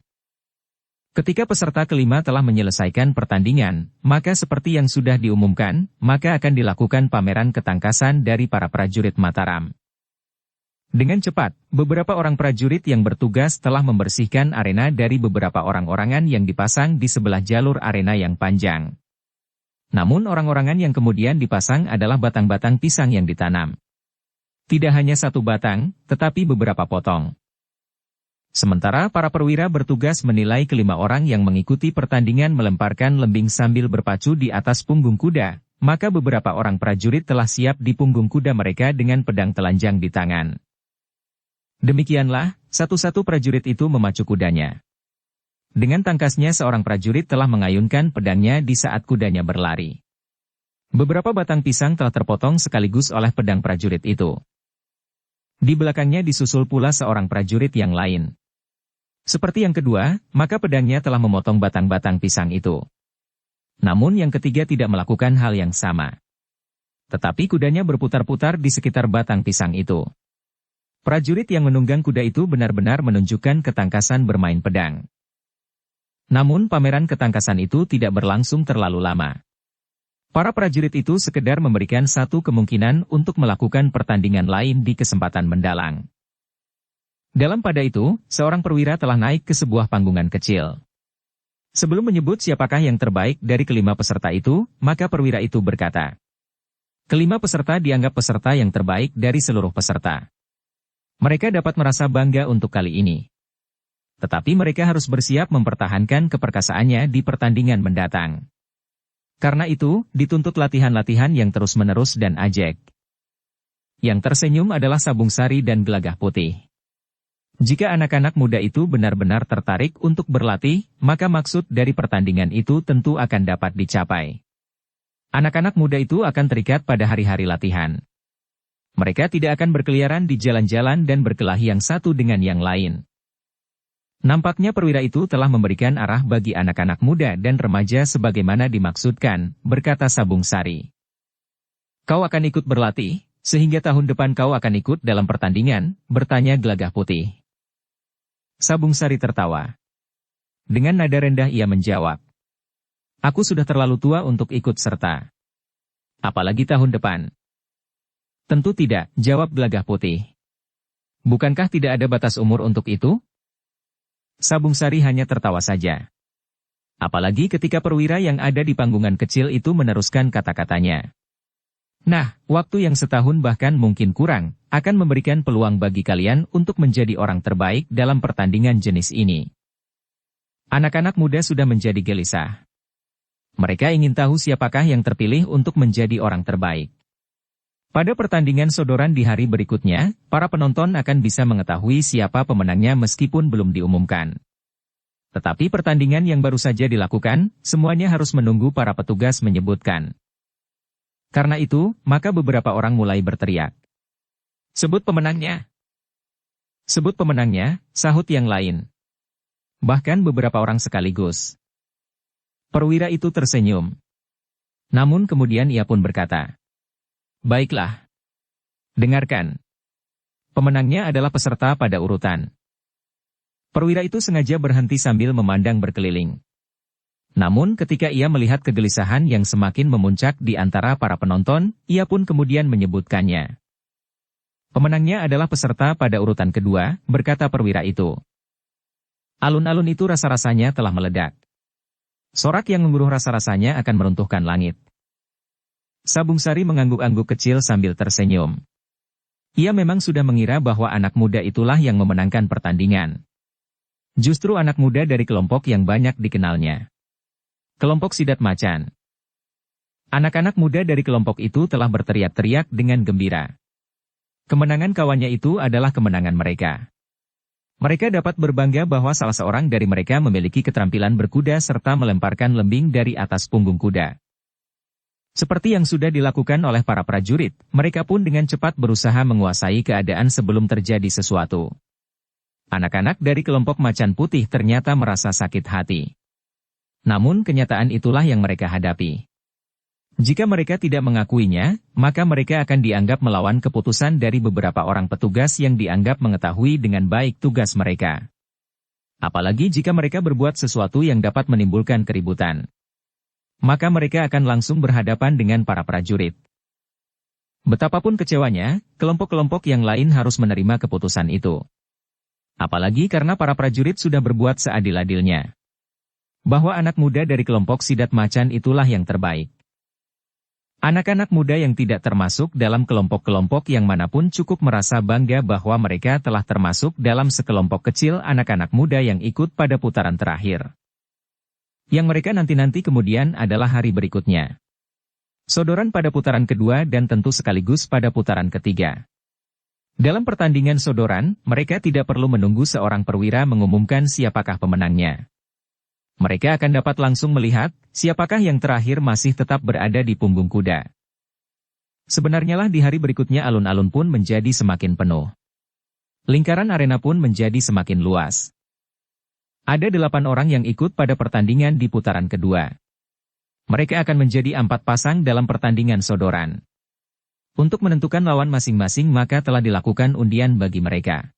Ketika peserta kelima telah menyelesaikan pertandingan, maka seperti yang sudah diumumkan, maka akan dilakukan pameran ketangkasan dari para prajurit Mataram. Dengan cepat, beberapa orang prajurit yang bertugas telah membersihkan arena dari beberapa orang-orangan yang dipasang di sebelah jalur arena yang panjang. Namun orang-orangan yang kemudian dipasang adalah batang-batang pisang yang ditanam. Tidak hanya satu batang, tetapi beberapa potong. Sementara para perwira bertugas menilai kelima orang yang mengikuti pertandingan melemparkan lembing sambil berpacu di atas punggung kuda, maka beberapa orang prajurit telah siap di punggung kuda mereka dengan pedang telanjang di tangan. Demikianlah, satu-satu prajurit itu memacu kudanya. Dengan tangkasnya seorang prajurit telah mengayunkan pedangnya di saat kudanya berlari. Beberapa batang pisang telah terpotong sekaligus oleh pedang prajurit itu. Di belakangnya disusul pula seorang prajurit yang lain. Seperti yang kedua, maka pedangnya telah memotong batang-batang pisang itu. Namun yang ketiga tidak melakukan hal yang sama. Tetapi kudanya berputar-putar di sekitar batang pisang itu. Prajurit yang menunggang kuda itu benar-benar menunjukkan ketangkasan bermain pedang. Namun pameran ketangkasan itu tidak berlangsung terlalu lama. Para prajurit itu sekedar memberikan satu kemungkinan untuk melakukan pertandingan lain di kesempatan mendalang. Dalam pada itu, seorang perwira telah naik ke sebuah panggungan kecil. Sebelum menyebut siapakah yang terbaik dari kelima peserta itu, maka perwira itu berkata, kelima peserta dianggap peserta yang terbaik dari seluruh peserta. Mereka dapat merasa bangga untuk kali ini. Tetapi mereka harus bersiap mempertahankan keperkasaannya di pertandingan mendatang. Karena itu, dituntut latihan-latihan yang terus-menerus dan ajak. Yang tersenyum adalah Sabung Sari dan Gelagah Putih. Jika anak-anak muda itu benar-benar tertarik untuk berlatih, maka maksud dari pertandingan itu tentu akan dapat dicapai. Anak-anak muda itu akan terikat pada hari-hari latihan. Mereka tidak akan berkeliaran di jalan-jalan dan berkelahi yang satu dengan yang lain. Nampaknya perwira itu telah memberikan arah bagi anak-anak muda dan remaja sebagaimana dimaksudkan, berkata Sabung Sari. Kau akan ikut berlatih, sehingga tahun depan kau akan ikut dalam pertandingan, bertanya Gelagah Putih. Sabung Sari tertawa. Dengan nada rendah ia menjawab. Aku sudah terlalu tua untuk ikut serta. Apalagi tahun depan. Tentu tidak, jawab Gelagah Putih. Bukankah tidak ada batas umur untuk itu? Sabung Sari hanya tertawa saja. Apalagi ketika perwira yang ada di panggungan kecil itu meneruskan kata-katanya. Nah, waktu yang setahun bahkan mungkin kurang, akan memberikan peluang bagi kalian untuk menjadi orang terbaik dalam pertandingan jenis ini. Anak-anak muda sudah menjadi gelisah. Mereka ingin tahu siapakah yang terpilih untuk menjadi orang terbaik. Pada pertandingan sodoran di hari berikutnya, para penonton akan bisa mengetahui siapa pemenangnya meskipun belum diumumkan. Tetapi pertandingan yang baru saja dilakukan, semuanya harus menunggu para petugas menyebutkan. Karena itu, maka beberapa orang mulai berteriak. Sebut pemenangnya. Sebut pemenangnya, sahut yang lain. Bahkan beberapa orang sekaligus. Perwira itu tersenyum. Namun kemudian ia pun berkata, baiklah. Dengarkan. Pemenangnya adalah peserta pada urutan. Perwira itu sengaja berhenti sambil memandang berkeliling. Namun ketika ia melihat kegelisahan yang semakin memuncak di antara para penonton, ia pun kemudian menyebutkannya. Pemenangnya adalah peserta pada urutan kedua, berkata perwira itu. Alun-alun itu rasa-rasanya telah meledak. Sorak yang memburuh rasa-rasanya akan meruntuhkan langit. Sabung Sari mengangguk-angguk kecil sambil tersenyum. Ia memang sudah mengira bahwa anak muda itulah yang memenangkan pertandingan. Justru anak muda dari kelompok yang banyak dikenalnya. Kelompok Sidat Macan. Anak-anak muda dari kelompok itu telah berteriak-teriak dengan gembira. Kemenangan kawannya itu adalah kemenangan mereka. Mereka dapat berbangga bahwa salah seorang dari mereka memiliki keterampilan berkuda serta melemparkan lembing dari atas punggung kuda. Seperti yang sudah dilakukan oleh para prajurit, mereka pun dengan cepat berusaha menguasai keadaan sebelum terjadi sesuatu. Anak-anak dari kelompok Macan Putih ternyata merasa sakit hati. Namun kenyataan itulah yang mereka hadapi. Jika mereka tidak mengakuinya, maka mereka akan dianggap melawan keputusan dari beberapa orang petugas yang dianggap mengetahui dengan baik tugas mereka. Apalagi jika mereka berbuat sesuatu yang dapat menimbulkan keributan. Maka mereka akan langsung berhadapan dengan para prajurit. Betapapun kecewanya, kelompok-kelompok yang lain harus menerima keputusan itu. Apalagi karena para prajurit sudah berbuat seadil-adilnya. Bahwa anak muda dari kelompok Sidat Macan itulah yang terbaik. Anak-anak muda yang tidak termasuk dalam kelompok-kelompok yang manapun cukup merasa bangga bahwa mereka telah termasuk dalam sekelompok kecil anak-anak muda yang ikut pada putaran terakhir. Yang mereka nanti-nanti kemudian adalah hari berikutnya. Sodoran pada putaran kedua dan tentu sekaligus pada putaran ketiga. Dalam pertandingan sodoran, mereka tidak perlu menunggu seorang perwira mengumumkan siapakah pemenangnya. Mereka akan dapat langsung melihat siapakah yang terakhir masih tetap berada di punggung kuda. Sebenarnya lah di hari berikutnya alun-alun pun menjadi semakin penuh. Lingkaran arena pun menjadi semakin luas. Ada 8 orang yang ikut pada pertandingan di putaran kedua. Mereka akan menjadi 4 pasang dalam pertandingan sodoran. Untuk menentukan lawan masing-masing maka telah dilakukan undian bagi mereka.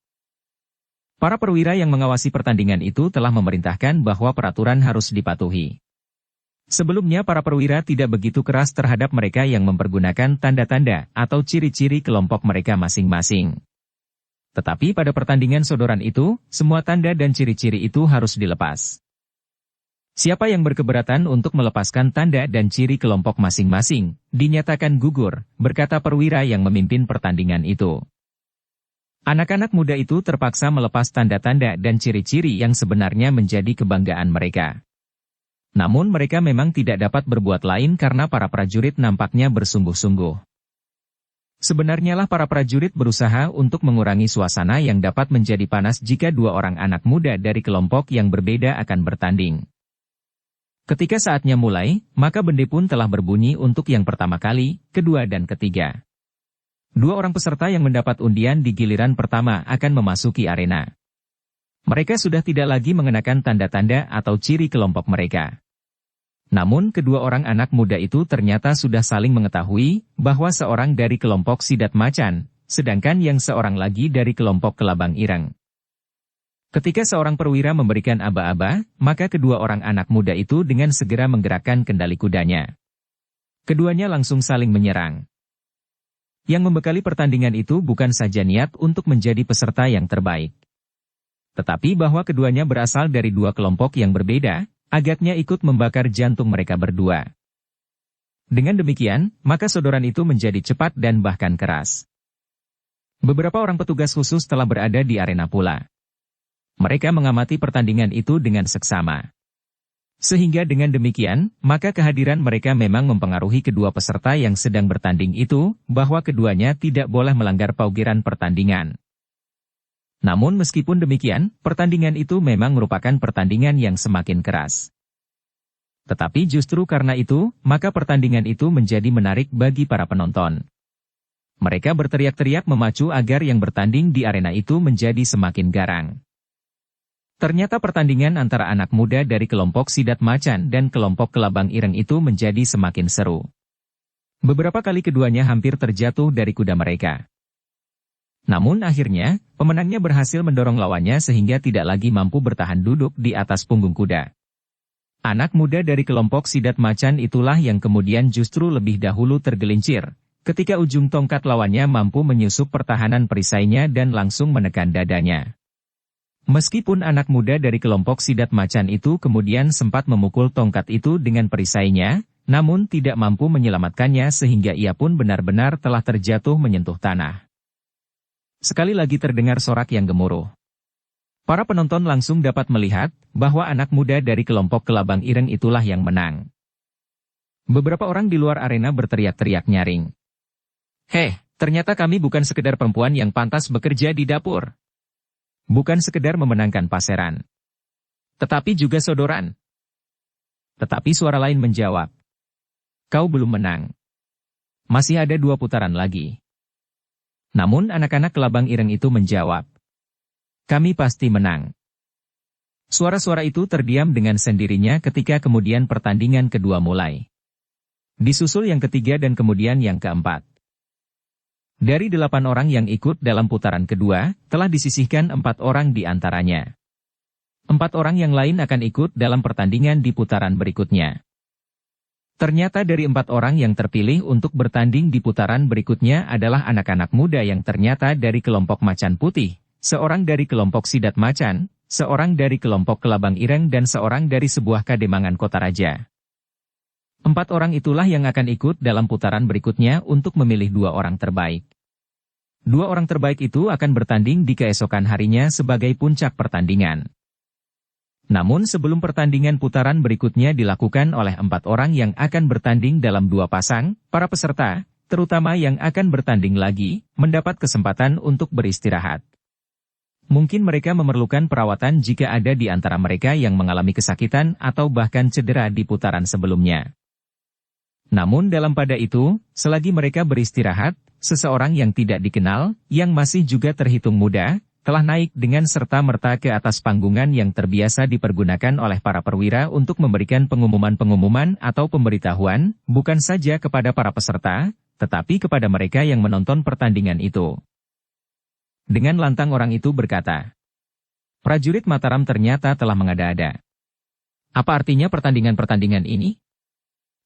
Para perwira yang mengawasi pertandingan itu telah memerintahkan bahwa peraturan harus dipatuhi. Sebelumnya para perwira tidak begitu keras terhadap mereka yang mempergunakan tanda-tanda atau ciri-ciri kelompok mereka masing-masing. Tetapi pada pertandingan sodoran itu, semua tanda dan ciri-ciri itu harus dilepas. Siapa yang berkeberatan untuk melepaskan tanda dan ciri kelompok masing-masing, dinyatakan gugur, berkata perwira yang memimpin pertandingan itu. Anak-anak muda itu terpaksa melepas tanda-tanda dan ciri-ciri yang sebenarnya menjadi kebanggaan mereka. Namun mereka memang tidak dapat berbuat lain karena para prajurit nampaknya bersungguh-sungguh. Sebenarnya lah para prajurit berusaha untuk mengurangi suasana yang dapat menjadi panas jika 2 orang anak muda dari kelompok yang berbeda akan bertanding. Ketika saatnya mulai, maka bende pun telah berbunyi untuk yang pertama kali, kedua dan ketiga. 2 orang peserta yang mendapat undian di giliran pertama akan memasuki arena. Mereka sudah tidak lagi mengenakan tanda-tanda atau ciri kelompok mereka. Namun kedua orang anak muda itu ternyata sudah saling mengetahui bahwa seorang dari kelompok Sidat Macan, sedangkan yang seorang lagi dari kelompok Kelabang Ireng. Ketika seorang perwira memberikan aba-aba, maka kedua orang anak muda itu dengan segera menggerakkan kendali kudanya. Keduanya langsung saling menyerang. Yang membekali pertandingan itu bukan saja niat untuk menjadi peserta yang terbaik, tetapi bahwa keduanya berasal dari 2 kelompok yang berbeda. Agaknya ikut membakar jantung mereka berdua. Dengan demikian, maka sodoran itu menjadi cepat dan bahkan keras. Beberapa orang petugas khusus telah berada di arena pula. Mereka mengamati pertandingan itu dengan seksama. Sehingga dengan demikian, maka kehadiran mereka memang mempengaruhi kedua peserta yang sedang bertanding itu, bahwa keduanya tidak boleh melanggar paugeran pertandingan. Namun meskipun demikian, pertandingan itu memang merupakan pertandingan yang semakin keras. Tetapi justru karena itu, maka pertandingan itu menjadi menarik bagi para penonton. Mereka berteriak-teriak memacu agar yang bertanding di arena itu menjadi semakin garang. Ternyata pertandingan antara anak muda dari kelompok Sidat Macan dan kelompok Kelabang Ireng itu menjadi semakin seru. Beberapa kali keduanya hampir terjatuh dari kuda mereka. Namun akhirnya, pemenangnya berhasil mendorong lawannya sehingga tidak lagi mampu bertahan duduk di atas punggung kuda. Anak muda dari kelompok Sidat Macan itulah yang kemudian justru lebih dahulu tergelincir, ketika ujung tongkat lawannya mampu menyusup pertahanan perisainya dan langsung menekan dadanya. Meskipun anak muda dari kelompok Sidat Macan itu kemudian sempat memukul tongkat itu dengan perisainya, namun tidak mampu menyelamatkannya sehingga ia pun benar-benar telah terjatuh menyentuh tanah. Sekali lagi terdengar sorak yang gemuruh. Para penonton langsung dapat melihat bahwa anak muda dari kelompok Kelabang Ireng itulah yang menang. Beberapa orang di luar arena berteriak-teriak nyaring. "Heh, ternyata kami bukan sekedar perempuan yang pantas bekerja di dapur. Bukan sekedar memenangkan paseran, tetapi juga sodoran." Tetapi suara lain menjawab, "Kau belum menang. Masih ada 2 putaran lagi." Namun anak-anak Kelabang Ireng itu menjawab, "Kami pasti menang." Suara-suara itu terdiam dengan sendirinya ketika kemudian pertandingan kedua mulai. Disusul yang ketiga dan kemudian yang keempat. Dari 8 orang yang ikut dalam putaran kedua, telah disisihkan 4 orang di antaranya. 4 orang yang lain akan ikut dalam pertandingan di putaran berikutnya. Ternyata dari 4 orang yang terpilih untuk bertanding di putaran berikutnya adalah anak-anak muda yang ternyata dari kelompok Macan Putih, seorang dari kelompok Sidat Macan, seorang dari kelompok Kelabang Ireng dan seorang dari sebuah kademangan kota raja. 4 orang itulah yang akan ikut dalam putaran berikutnya untuk memilih 2 orang terbaik. 2 orang terbaik itu akan bertanding di keesokan harinya sebagai puncak pertandingan. Namun sebelum pertandingan putaran berikutnya dilakukan oleh 4 orang yang akan bertanding dalam 2 pasang, para peserta, terutama yang akan bertanding lagi, mendapat kesempatan untuk beristirahat. Mungkin mereka memerlukan perawatan jika ada di antara mereka yang mengalami kesakitan atau bahkan cedera di putaran sebelumnya. Namun dalam pada itu, selagi mereka beristirahat, seseorang yang tidak dikenal, yang masih juga terhitung muda, telah naik dengan serta-merta ke atas panggungan yang terbiasa dipergunakan oleh para perwira untuk memberikan pengumuman-pengumuman atau pemberitahuan, bukan saja kepada para peserta, tetapi kepada mereka yang menonton pertandingan itu. Dengan lantang orang itu berkata, "Prajurit Mataram ternyata telah mengada-ada. Apa artinya pertandingan-pertandingan ini?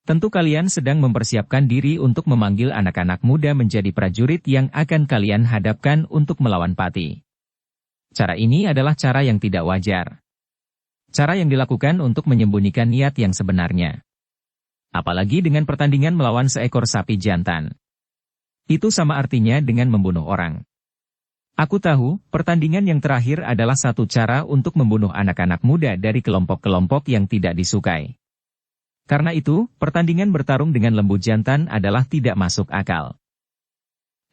Tentu kalian sedang mempersiapkan diri untuk memanggil anak-anak muda menjadi prajurit yang akan kalian hadapkan untuk melawan Pati. Cara ini adalah cara yang tidak wajar. Cara yang dilakukan untuk menyembunyikan niat yang sebenarnya. Apalagi dengan pertandingan melawan seekor sapi jantan. Itu sama artinya dengan membunuh orang. Aku tahu, pertandingan yang terakhir adalah satu cara untuk membunuh anak-anak muda dari kelompok-kelompok yang tidak disukai. Karena itu, pertandingan bertarung dengan lembu jantan adalah tidak masuk akal."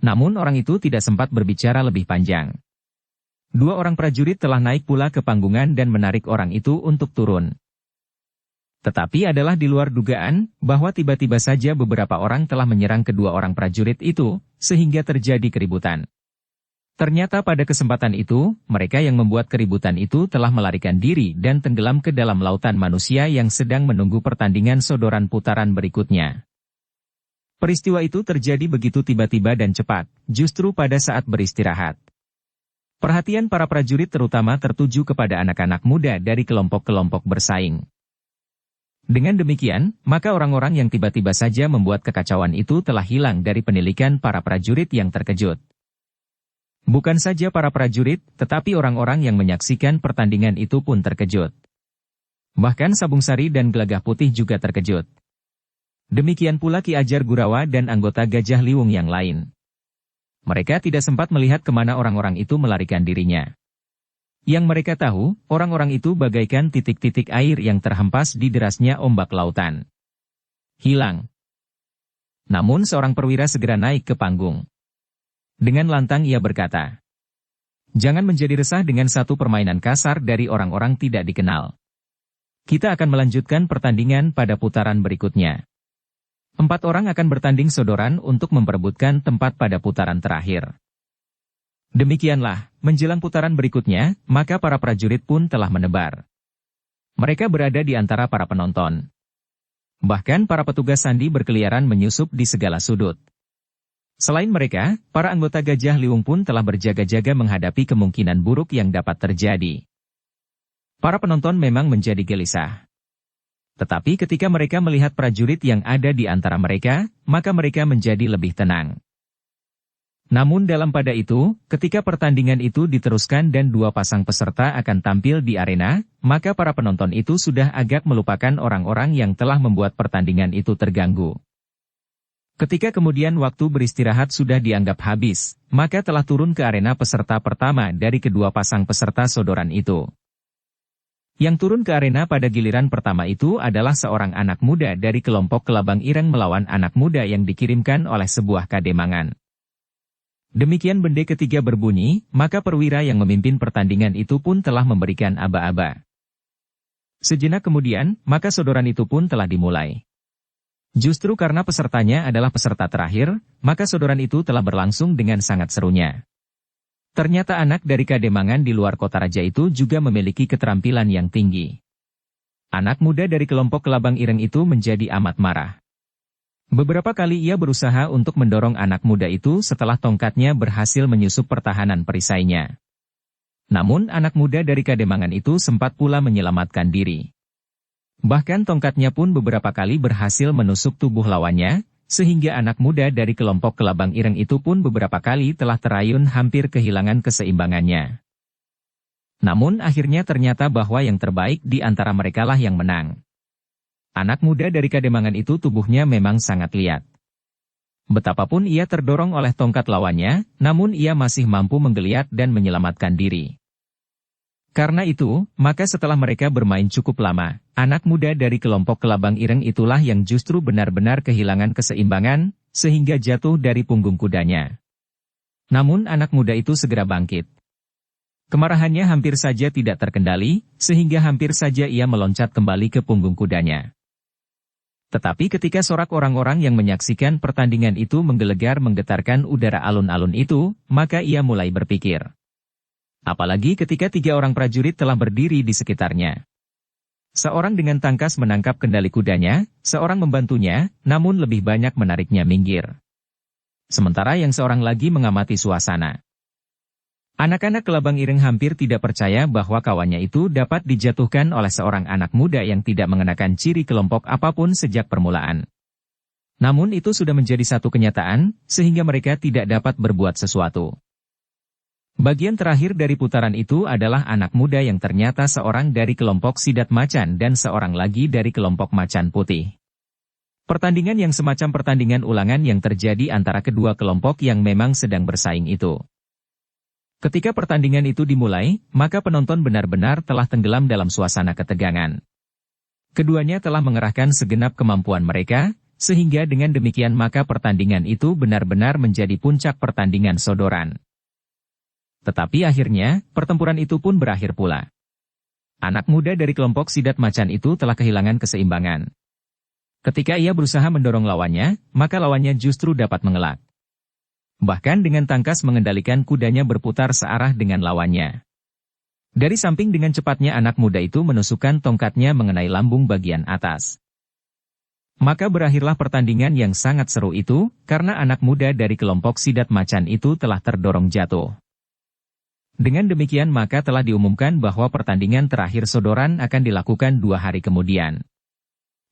Namun orang itu tidak sempat berbicara lebih panjang. Dua orang prajurit telah naik pula ke panggungan dan menarik orang itu untuk turun. Tetapi adalah di luar dugaan, bahwa tiba-tiba saja beberapa orang telah menyerang kedua orang prajurit itu, sehingga terjadi keributan. Ternyata pada kesempatan itu, mereka yang membuat keributan itu telah melarikan diri dan tenggelam ke dalam lautan manusia yang sedang menunggu pertandingan sodoran putaran berikutnya. Peristiwa itu terjadi begitu tiba-tiba dan cepat, justru pada saat beristirahat. Perhatian para prajurit terutama tertuju kepada anak-anak muda dari kelompok-kelompok bersaing. Dengan demikian, maka orang-orang yang tiba-tiba saja membuat kekacauan itu telah hilang dari penilikan para prajurit yang terkejut. Bukan saja para prajurit, tetapi orang-orang yang menyaksikan pertandingan itu pun terkejut. Bahkan Sabung Sari dan Gelagah Putih juga terkejut. Demikian pula Ki Ajar Gurawa dan anggota Gajah Liwung yang lain. Mereka tidak sempat melihat kemana orang-orang itu melarikan dirinya. Yang mereka tahu, orang-orang itu bagaikan titik-titik air yang terhempas di derasnya ombak lautan. Hilang. Namun seorang perwira segera naik ke panggung. Dengan lantang ia berkata, "Jangan menjadi resah dengan satu permainan kasar dari orang-orang tidak dikenal. Kita akan melanjutkan pertandingan pada putaran berikutnya. 4 orang akan bertanding sodoran untuk memperebutkan tempat pada putaran terakhir." Demikianlah, menjelang putaran berikutnya, maka para prajurit pun telah menebar. Mereka berada di antara para penonton. Bahkan para petugas sandi berkeliaran menyusup di segala sudut. Selain mereka, para anggota Gajah Liwung pun telah berjaga-jaga menghadapi kemungkinan buruk yang dapat terjadi. Para penonton memang menjadi gelisah. Tetapi ketika mereka melihat prajurit yang ada di antara mereka, maka mereka menjadi lebih tenang. Namun dalam pada itu, ketika pertandingan itu diteruskan dan 2 pasang peserta akan tampil di arena, maka para penonton itu sudah agak melupakan orang-orang yang telah membuat pertandingan itu terganggu. Ketika kemudian waktu beristirahat sudah dianggap habis, maka telah turun ke arena peserta pertama dari kedua pasang peserta sodoran itu. Yang turun ke arena pada giliran pertama itu adalah seorang anak muda dari kelompok Kelabang Ireng melawan anak muda yang dikirimkan oleh sebuah kademangan. Demikian bende ketiga berbunyi, maka perwira yang memimpin pertandingan itu pun telah memberikan aba-aba. Sejenak kemudian, maka sodoran itu pun telah dimulai. Justru karena pesertanya adalah peserta terakhir, maka sodoran itu telah berlangsung dengan sangat serunya. Ternyata anak dari kademangan di luar kota raja itu juga memiliki keterampilan yang tinggi. Anak muda dari kelompok Kelabang Ireng itu menjadi amat marah. Beberapa kali ia berusaha untuk mendorong anak muda itu setelah tongkatnya berhasil menyusup pertahanan perisainya. Namun anak muda dari kademangan itu sempat pula menyelamatkan diri. Bahkan tongkatnya pun beberapa kali berhasil menusuk tubuh lawannya, sehingga anak muda dari kelompok Kelabang Ireng itu pun beberapa kali telah terayun hampir kehilangan keseimbangannya. Namun akhirnya ternyata bahwa yang terbaik di antara merekalah yang menang. Anak muda dari kademangan itu tubuhnya memang sangat liat. Betapapun ia terdorong oleh tongkat lawannya, namun ia masih mampu menggeliat dan menyelamatkan diri. Karena itu, maka setelah mereka bermain cukup lama, anak muda dari kelompok Kelabang Ireng itulah yang justru benar-benar kehilangan keseimbangan, sehingga jatuh dari punggung kudanya. Namun anak muda itu segera bangkit. Kemarahannya hampir saja tidak terkendali, sehingga hampir saja ia meloncat kembali ke punggung kudanya. Tetapi ketika sorak orang-orang yang menyaksikan pertandingan itu menggelegar menggetarkan udara alun-alun itu, maka ia mulai berpikir. Apalagi ketika 3 orang prajurit telah berdiri di sekitarnya. Seorang dengan tangkas menangkap kendali kudanya, seorang membantunya, namun lebih banyak menariknya minggir. Sementara yang seorang lagi mengamati suasana. Anak-anak Kelabang Ireng hampir tidak percaya bahwa kawannya itu dapat dijatuhkan oleh seorang anak muda yang tidak mengenakan ciri kelompok apapun sejak permulaan. Namun itu sudah menjadi satu kenyataan, sehingga mereka tidak dapat berbuat sesuatu. Bagian terakhir dari putaran itu adalah anak muda yang ternyata seorang dari kelompok Sidat Macan dan seorang lagi dari kelompok Macan Putih. Pertandingan yang semacam pertandingan ulangan yang terjadi antara kedua kelompok yang memang sedang bersaing itu. Ketika pertandingan itu dimulai, maka penonton benar-benar telah tenggelam dalam suasana ketegangan. Keduanya telah mengerahkan segenap kemampuan mereka, sehingga dengan demikian maka pertandingan itu benar-benar menjadi puncak pertandingan sodoran. Tetapi akhirnya, pertempuran itu pun berakhir pula. Anak muda dari kelompok Sidat Macan itu telah kehilangan keseimbangan. Ketika ia berusaha mendorong lawannya, maka lawannya justru dapat mengelak. Bahkan dengan tangkas mengendalikan kudanya berputar searah dengan lawannya. Dari samping dengan cepatnya anak muda itu menusukkan tongkatnya mengenai lambung bagian atas. Maka berakhirlah pertandingan yang sangat seru itu, karena anak muda dari kelompok Sidat Macan itu telah terdorong jatuh. Dengan demikian maka telah diumumkan bahwa pertandingan terakhir sodoran akan dilakukan 2 hari kemudian.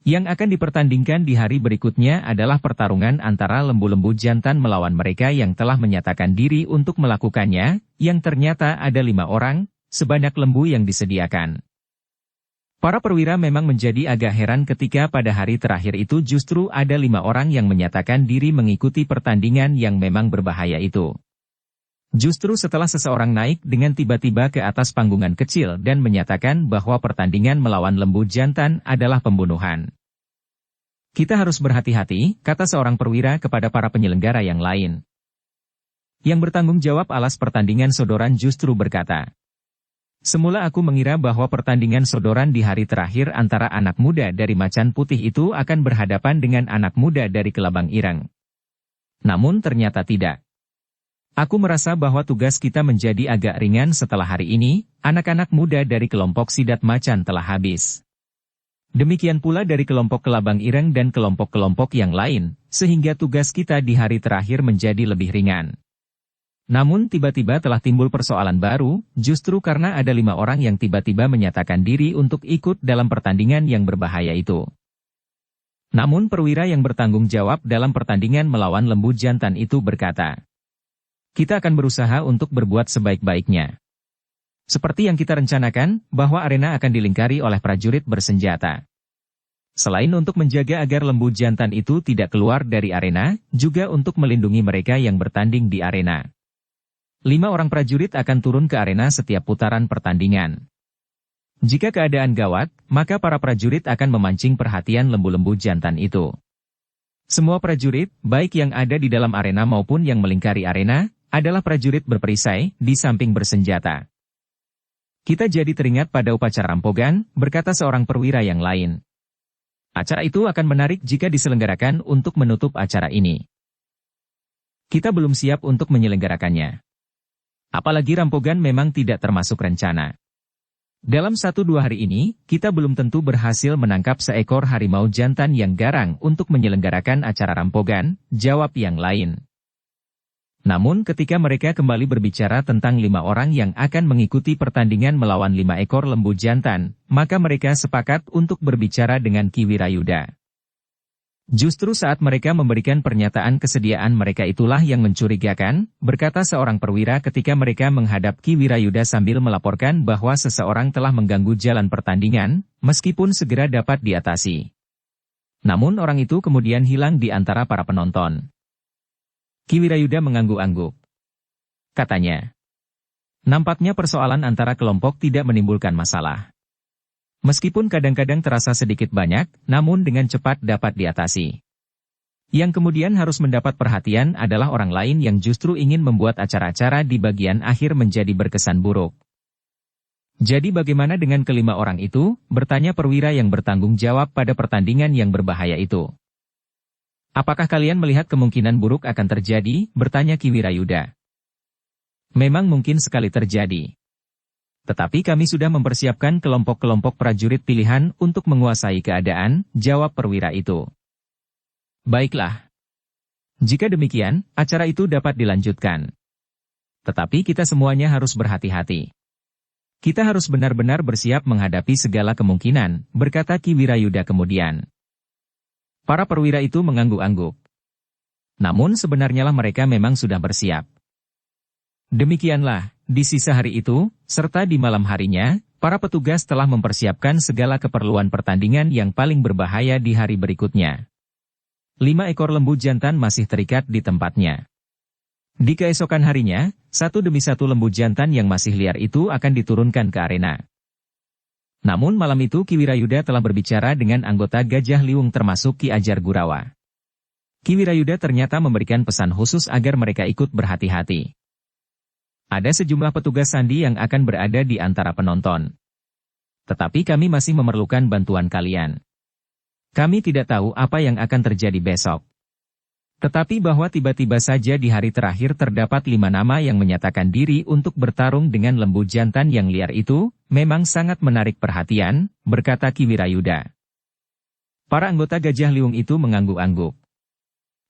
Yang akan dipertandingkan di hari berikutnya adalah pertarungan antara lembu-lembu jantan melawan mereka yang telah menyatakan diri untuk melakukannya, yang ternyata ada 5 orang, sebanyak lembu yang disediakan. Para perwira memang menjadi agak heran ketika pada hari terakhir itu justru ada 5 orang yang menyatakan diri mengikuti pertandingan yang memang berbahaya itu. Justru setelah seseorang naik dengan tiba-tiba ke atas panggungan kecil dan menyatakan bahwa pertandingan melawan lembu jantan adalah pembunuhan. Kita harus berhati-hati, kata seorang perwira kepada para penyelenggara yang lain. Yang bertanggung jawab alas pertandingan sodoran justru berkata, "Semula aku mengira bahwa pertandingan sodoran di hari terakhir antara anak muda dari Macan Putih itu akan berhadapan dengan anak muda dari Kelabang Ireng. Namun ternyata tidak. Aku merasa bahwa tugas kita menjadi agak ringan setelah hari ini, anak-anak muda dari kelompok Sidat Macan telah habis. Demikian pula dari kelompok Kelabang Ireng dan kelompok-kelompok yang lain, sehingga tugas kita di hari terakhir menjadi lebih ringan. Namun tiba-tiba telah timbul persoalan baru, justru karena ada 5 orang yang tiba-tiba menyatakan diri untuk ikut dalam pertandingan yang berbahaya itu. Namun perwira yang bertanggung jawab dalam pertandingan melawan lembu jantan itu berkata, "Kita akan berusaha untuk berbuat sebaik-baiknya. Seperti yang kita rencanakan, bahwa arena akan dilingkari oleh prajurit bersenjata. Selain untuk menjaga agar lembu jantan itu tidak keluar dari arena, juga untuk melindungi mereka yang bertanding di arena. 5 orang prajurit akan turun ke arena setiap putaran pertandingan. Jika keadaan gawat, maka para prajurit akan memancing perhatian lembu-lembu jantan itu. Semua prajurit, baik yang ada di dalam arena maupun yang melingkari arena, adalah prajurit berperisai, di samping bersenjata." "Kita jadi teringat pada upacara rampogan," berkata seorang perwira yang lain. "Acara itu akan menarik jika diselenggarakan untuk menutup acara ini. Kita belum siap untuk menyelenggarakannya. Apalagi rampogan memang tidak termasuk rencana. Dalam 1-2 hari ini, kita belum tentu berhasil menangkap seekor harimau jantan yang garang untuk menyelenggarakan acara rampogan," jawab yang lain. Namun ketika mereka kembali berbicara tentang 5 orang yang akan mengikuti pertandingan melawan 5 ekor lembu jantan, maka mereka sepakat untuk berbicara dengan Ki Wirayuda. Justru saat mereka memberikan pernyataan kesediaan mereka itulah yang mencurigakan, berkata seorang perwira ketika mereka menghadap Ki Wirayuda sambil melaporkan bahwa seseorang telah mengganggu jalan pertandingan, meskipun segera dapat diatasi. Namun orang itu kemudian hilang di antara para penonton. Ki Wirayuda mengangguk-angguk. Katanya, "Nampaknya persoalan antara kelompok tidak menimbulkan masalah. Meskipun kadang-kadang terasa sedikit banyak, namun dengan cepat dapat diatasi. Yang kemudian harus mendapat perhatian adalah orang lain yang justru ingin membuat acara-acara di bagian akhir menjadi berkesan buruk." "Jadi bagaimana dengan ke-5 orang itu?" bertanya perwira yang bertanggung jawab pada pertandingan yang berbahaya itu. "Apakah kalian melihat kemungkinan buruk akan terjadi?" bertanya Ki Wirayuda. "Memang mungkin sekali terjadi. Tetapi kami sudah mempersiapkan kelompok-kelompok prajurit pilihan untuk menguasai keadaan, jawab perwira itu. Baiklah. Jika demikian, acara itu dapat dilanjutkan. Tetapi kita semuanya harus berhati-hati. Kita harus benar-benar bersiap menghadapi segala kemungkinan, berkata Ki Wirayuda kemudian. Para perwira itu mengangguk-angguk. Namun sebenarnya lah mereka memang sudah bersiap. Demikianlah, di sisa hari itu, serta di malam harinya, para petugas telah mempersiapkan segala keperluan pertandingan yang paling berbahaya di hari berikutnya. 5 ekor lembu jantan masih terikat di tempatnya. Di keesokan harinya, satu demi satu lembu jantan yang masih liar itu akan diturunkan ke arena. Namun malam itu Ki Wirayuda telah berbicara dengan anggota Gajah Liwung termasuk Ki Ajar Gurawa. Ki Wirayuda ternyata memberikan pesan khusus agar mereka ikut berhati-hati. Ada sejumlah petugas sandi yang akan berada di antara penonton. Tetapi kami masih memerlukan bantuan kalian. Kami tidak tahu apa yang akan terjadi besok. Tetapi bahwa tiba-tiba saja di hari terakhir terdapat 5 nama yang menyatakan diri untuk bertarung dengan lembu jantan yang liar itu, memang sangat menarik perhatian, berkata Ki Wirayuda. Para anggota Gajah Liwung itu mengangguk-angguk.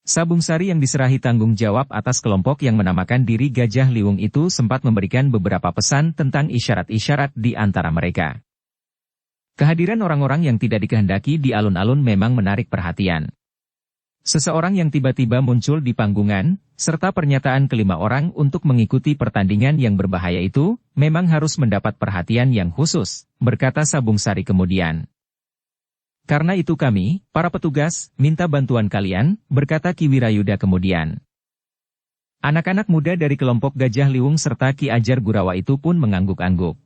Sabung Sari yang diserahi tanggung jawab atas kelompok yang menamakan diri Gajah Liwung itu sempat memberikan beberapa pesan tentang isyarat-isyarat di antara mereka. Kehadiran orang-orang yang tidak dikehendaki di alun-alun memang menarik perhatian. Seseorang yang tiba-tiba muncul di panggungan, serta pernyataan kelima orang untuk mengikuti pertandingan yang berbahaya itu, memang harus mendapat perhatian yang khusus, berkata Sabung Sari kemudian. Karena itu kami, para petugas, minta bantuan kalian, berkata Ki Wirayuda kemudian. Anak-anak muda dari kelompok Gajah Liwung serta Ki Ajar Gurawa itu pun mengangguk-angguk.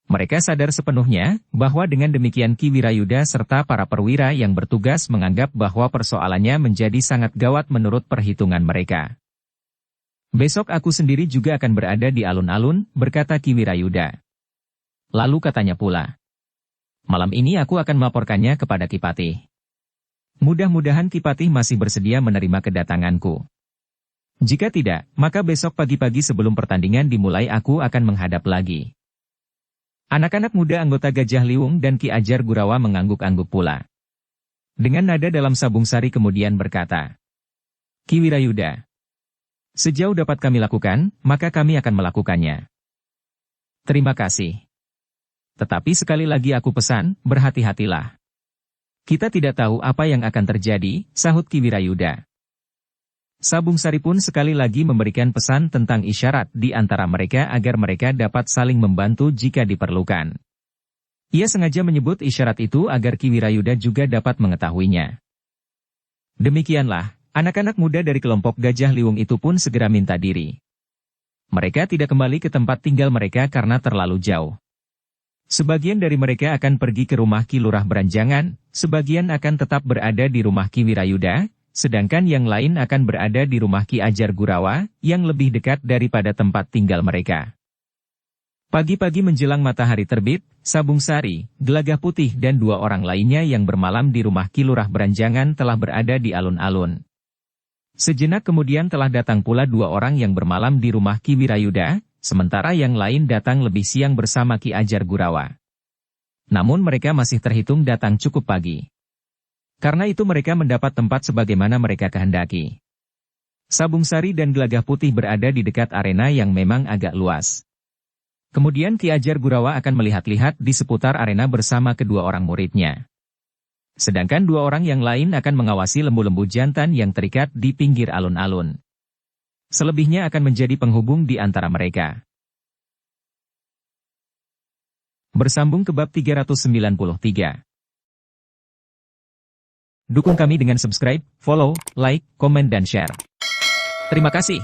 Mereka sadar sepenuhnya bahwa dengan demikian Ki Wirayuda serta para perwira yang bertugas menganggap bahwa persoalannya menjadi sangat gawat menurut perhitungan mereka. Besok aku sendiri juga akan berada di alun-alun, berkata Ki Wirayuda. Lalu katanya pula. Malam ini aku akan melaporkannya kepada Ki Patih. Mudah-mudahan Ki Patih masih bersedia menerima kedatanganku. Jika tidak, maka besok pagi-pagi sebelum pertandingan dimulai aku akan menghadap lagi. Anak-anak muda anggota Gajah Liwung dan Ki Ajar Gurawa mengangguk-angguk pula. Dengan nada dalam Sabung Sari kemudian berkata, Ki Wirayuda, sejauh dapat kami lakukan, maka kami akan melakukannya. Terima kasih. Tetapi sekali lagi aku pesan, berhati-hatilah. Kita tidak tahu apa yang akan terjadi, sahut Ki Wirayuda. Sabung Sari pun sekali lagi memberikan pesan tentang isyarat di antara mereka agar mereka dapat saling membantu jika diperlukan. Ia sengaja menyebut isyarat itu agar Ki Wirayuda juga dapat mengetahuinya. Demikianlah, anak-anak muda dari kelompok Gajah Liwung itu pun segera minta diri. Mereka tidak kembali ke tempat tinggal mereka karena terlalu jauh. Sebagian dari mereka akan pergi ke rumah Ki Lurah Beranjangan, sebagian akan tetap berada di rumah Ki Wirayuda, sedangkan yang lain akan berada di rumah Ki Ajar Gurawa, yang lebih dekat daripada tempat tinggal mereka. Pagi-pagi menjelang matahari terbit, Sabung Sari, Gelagah Putih dan 2 orang lainnya yang bermalam di rumah Ki Lurah Beranjangan telah berada di alun-alun. Sejenak kemudian telah datang pula 2 orang yang bermalam di rumah Ki Wirayuda, sementara yang lain datang lebih siang bersama Ki Ajar Gurawa. Namun mereka masih terhitung datang cukup pagi. Karena itu mereka mendapat tempat sebagaimana mereka kehendaki. Sabung Sari dan Gelagah Putih berada di dekat arena yang memang agak luas. Kemudian Ki Ajar Gurawa akan melihat-lihat di seputar arena bersama kedua orang muridnya. Sedangkan 2 orang yang lain akan mengawasi lembu-lembu jantan yang terikat di pinggir alun-alun. Selebihnya akan menjadi penghubung di antara mereka. Bersambung ke bab 393. Dukung kami dengan subscribe, follow, like, komen dan share. Terima kasih.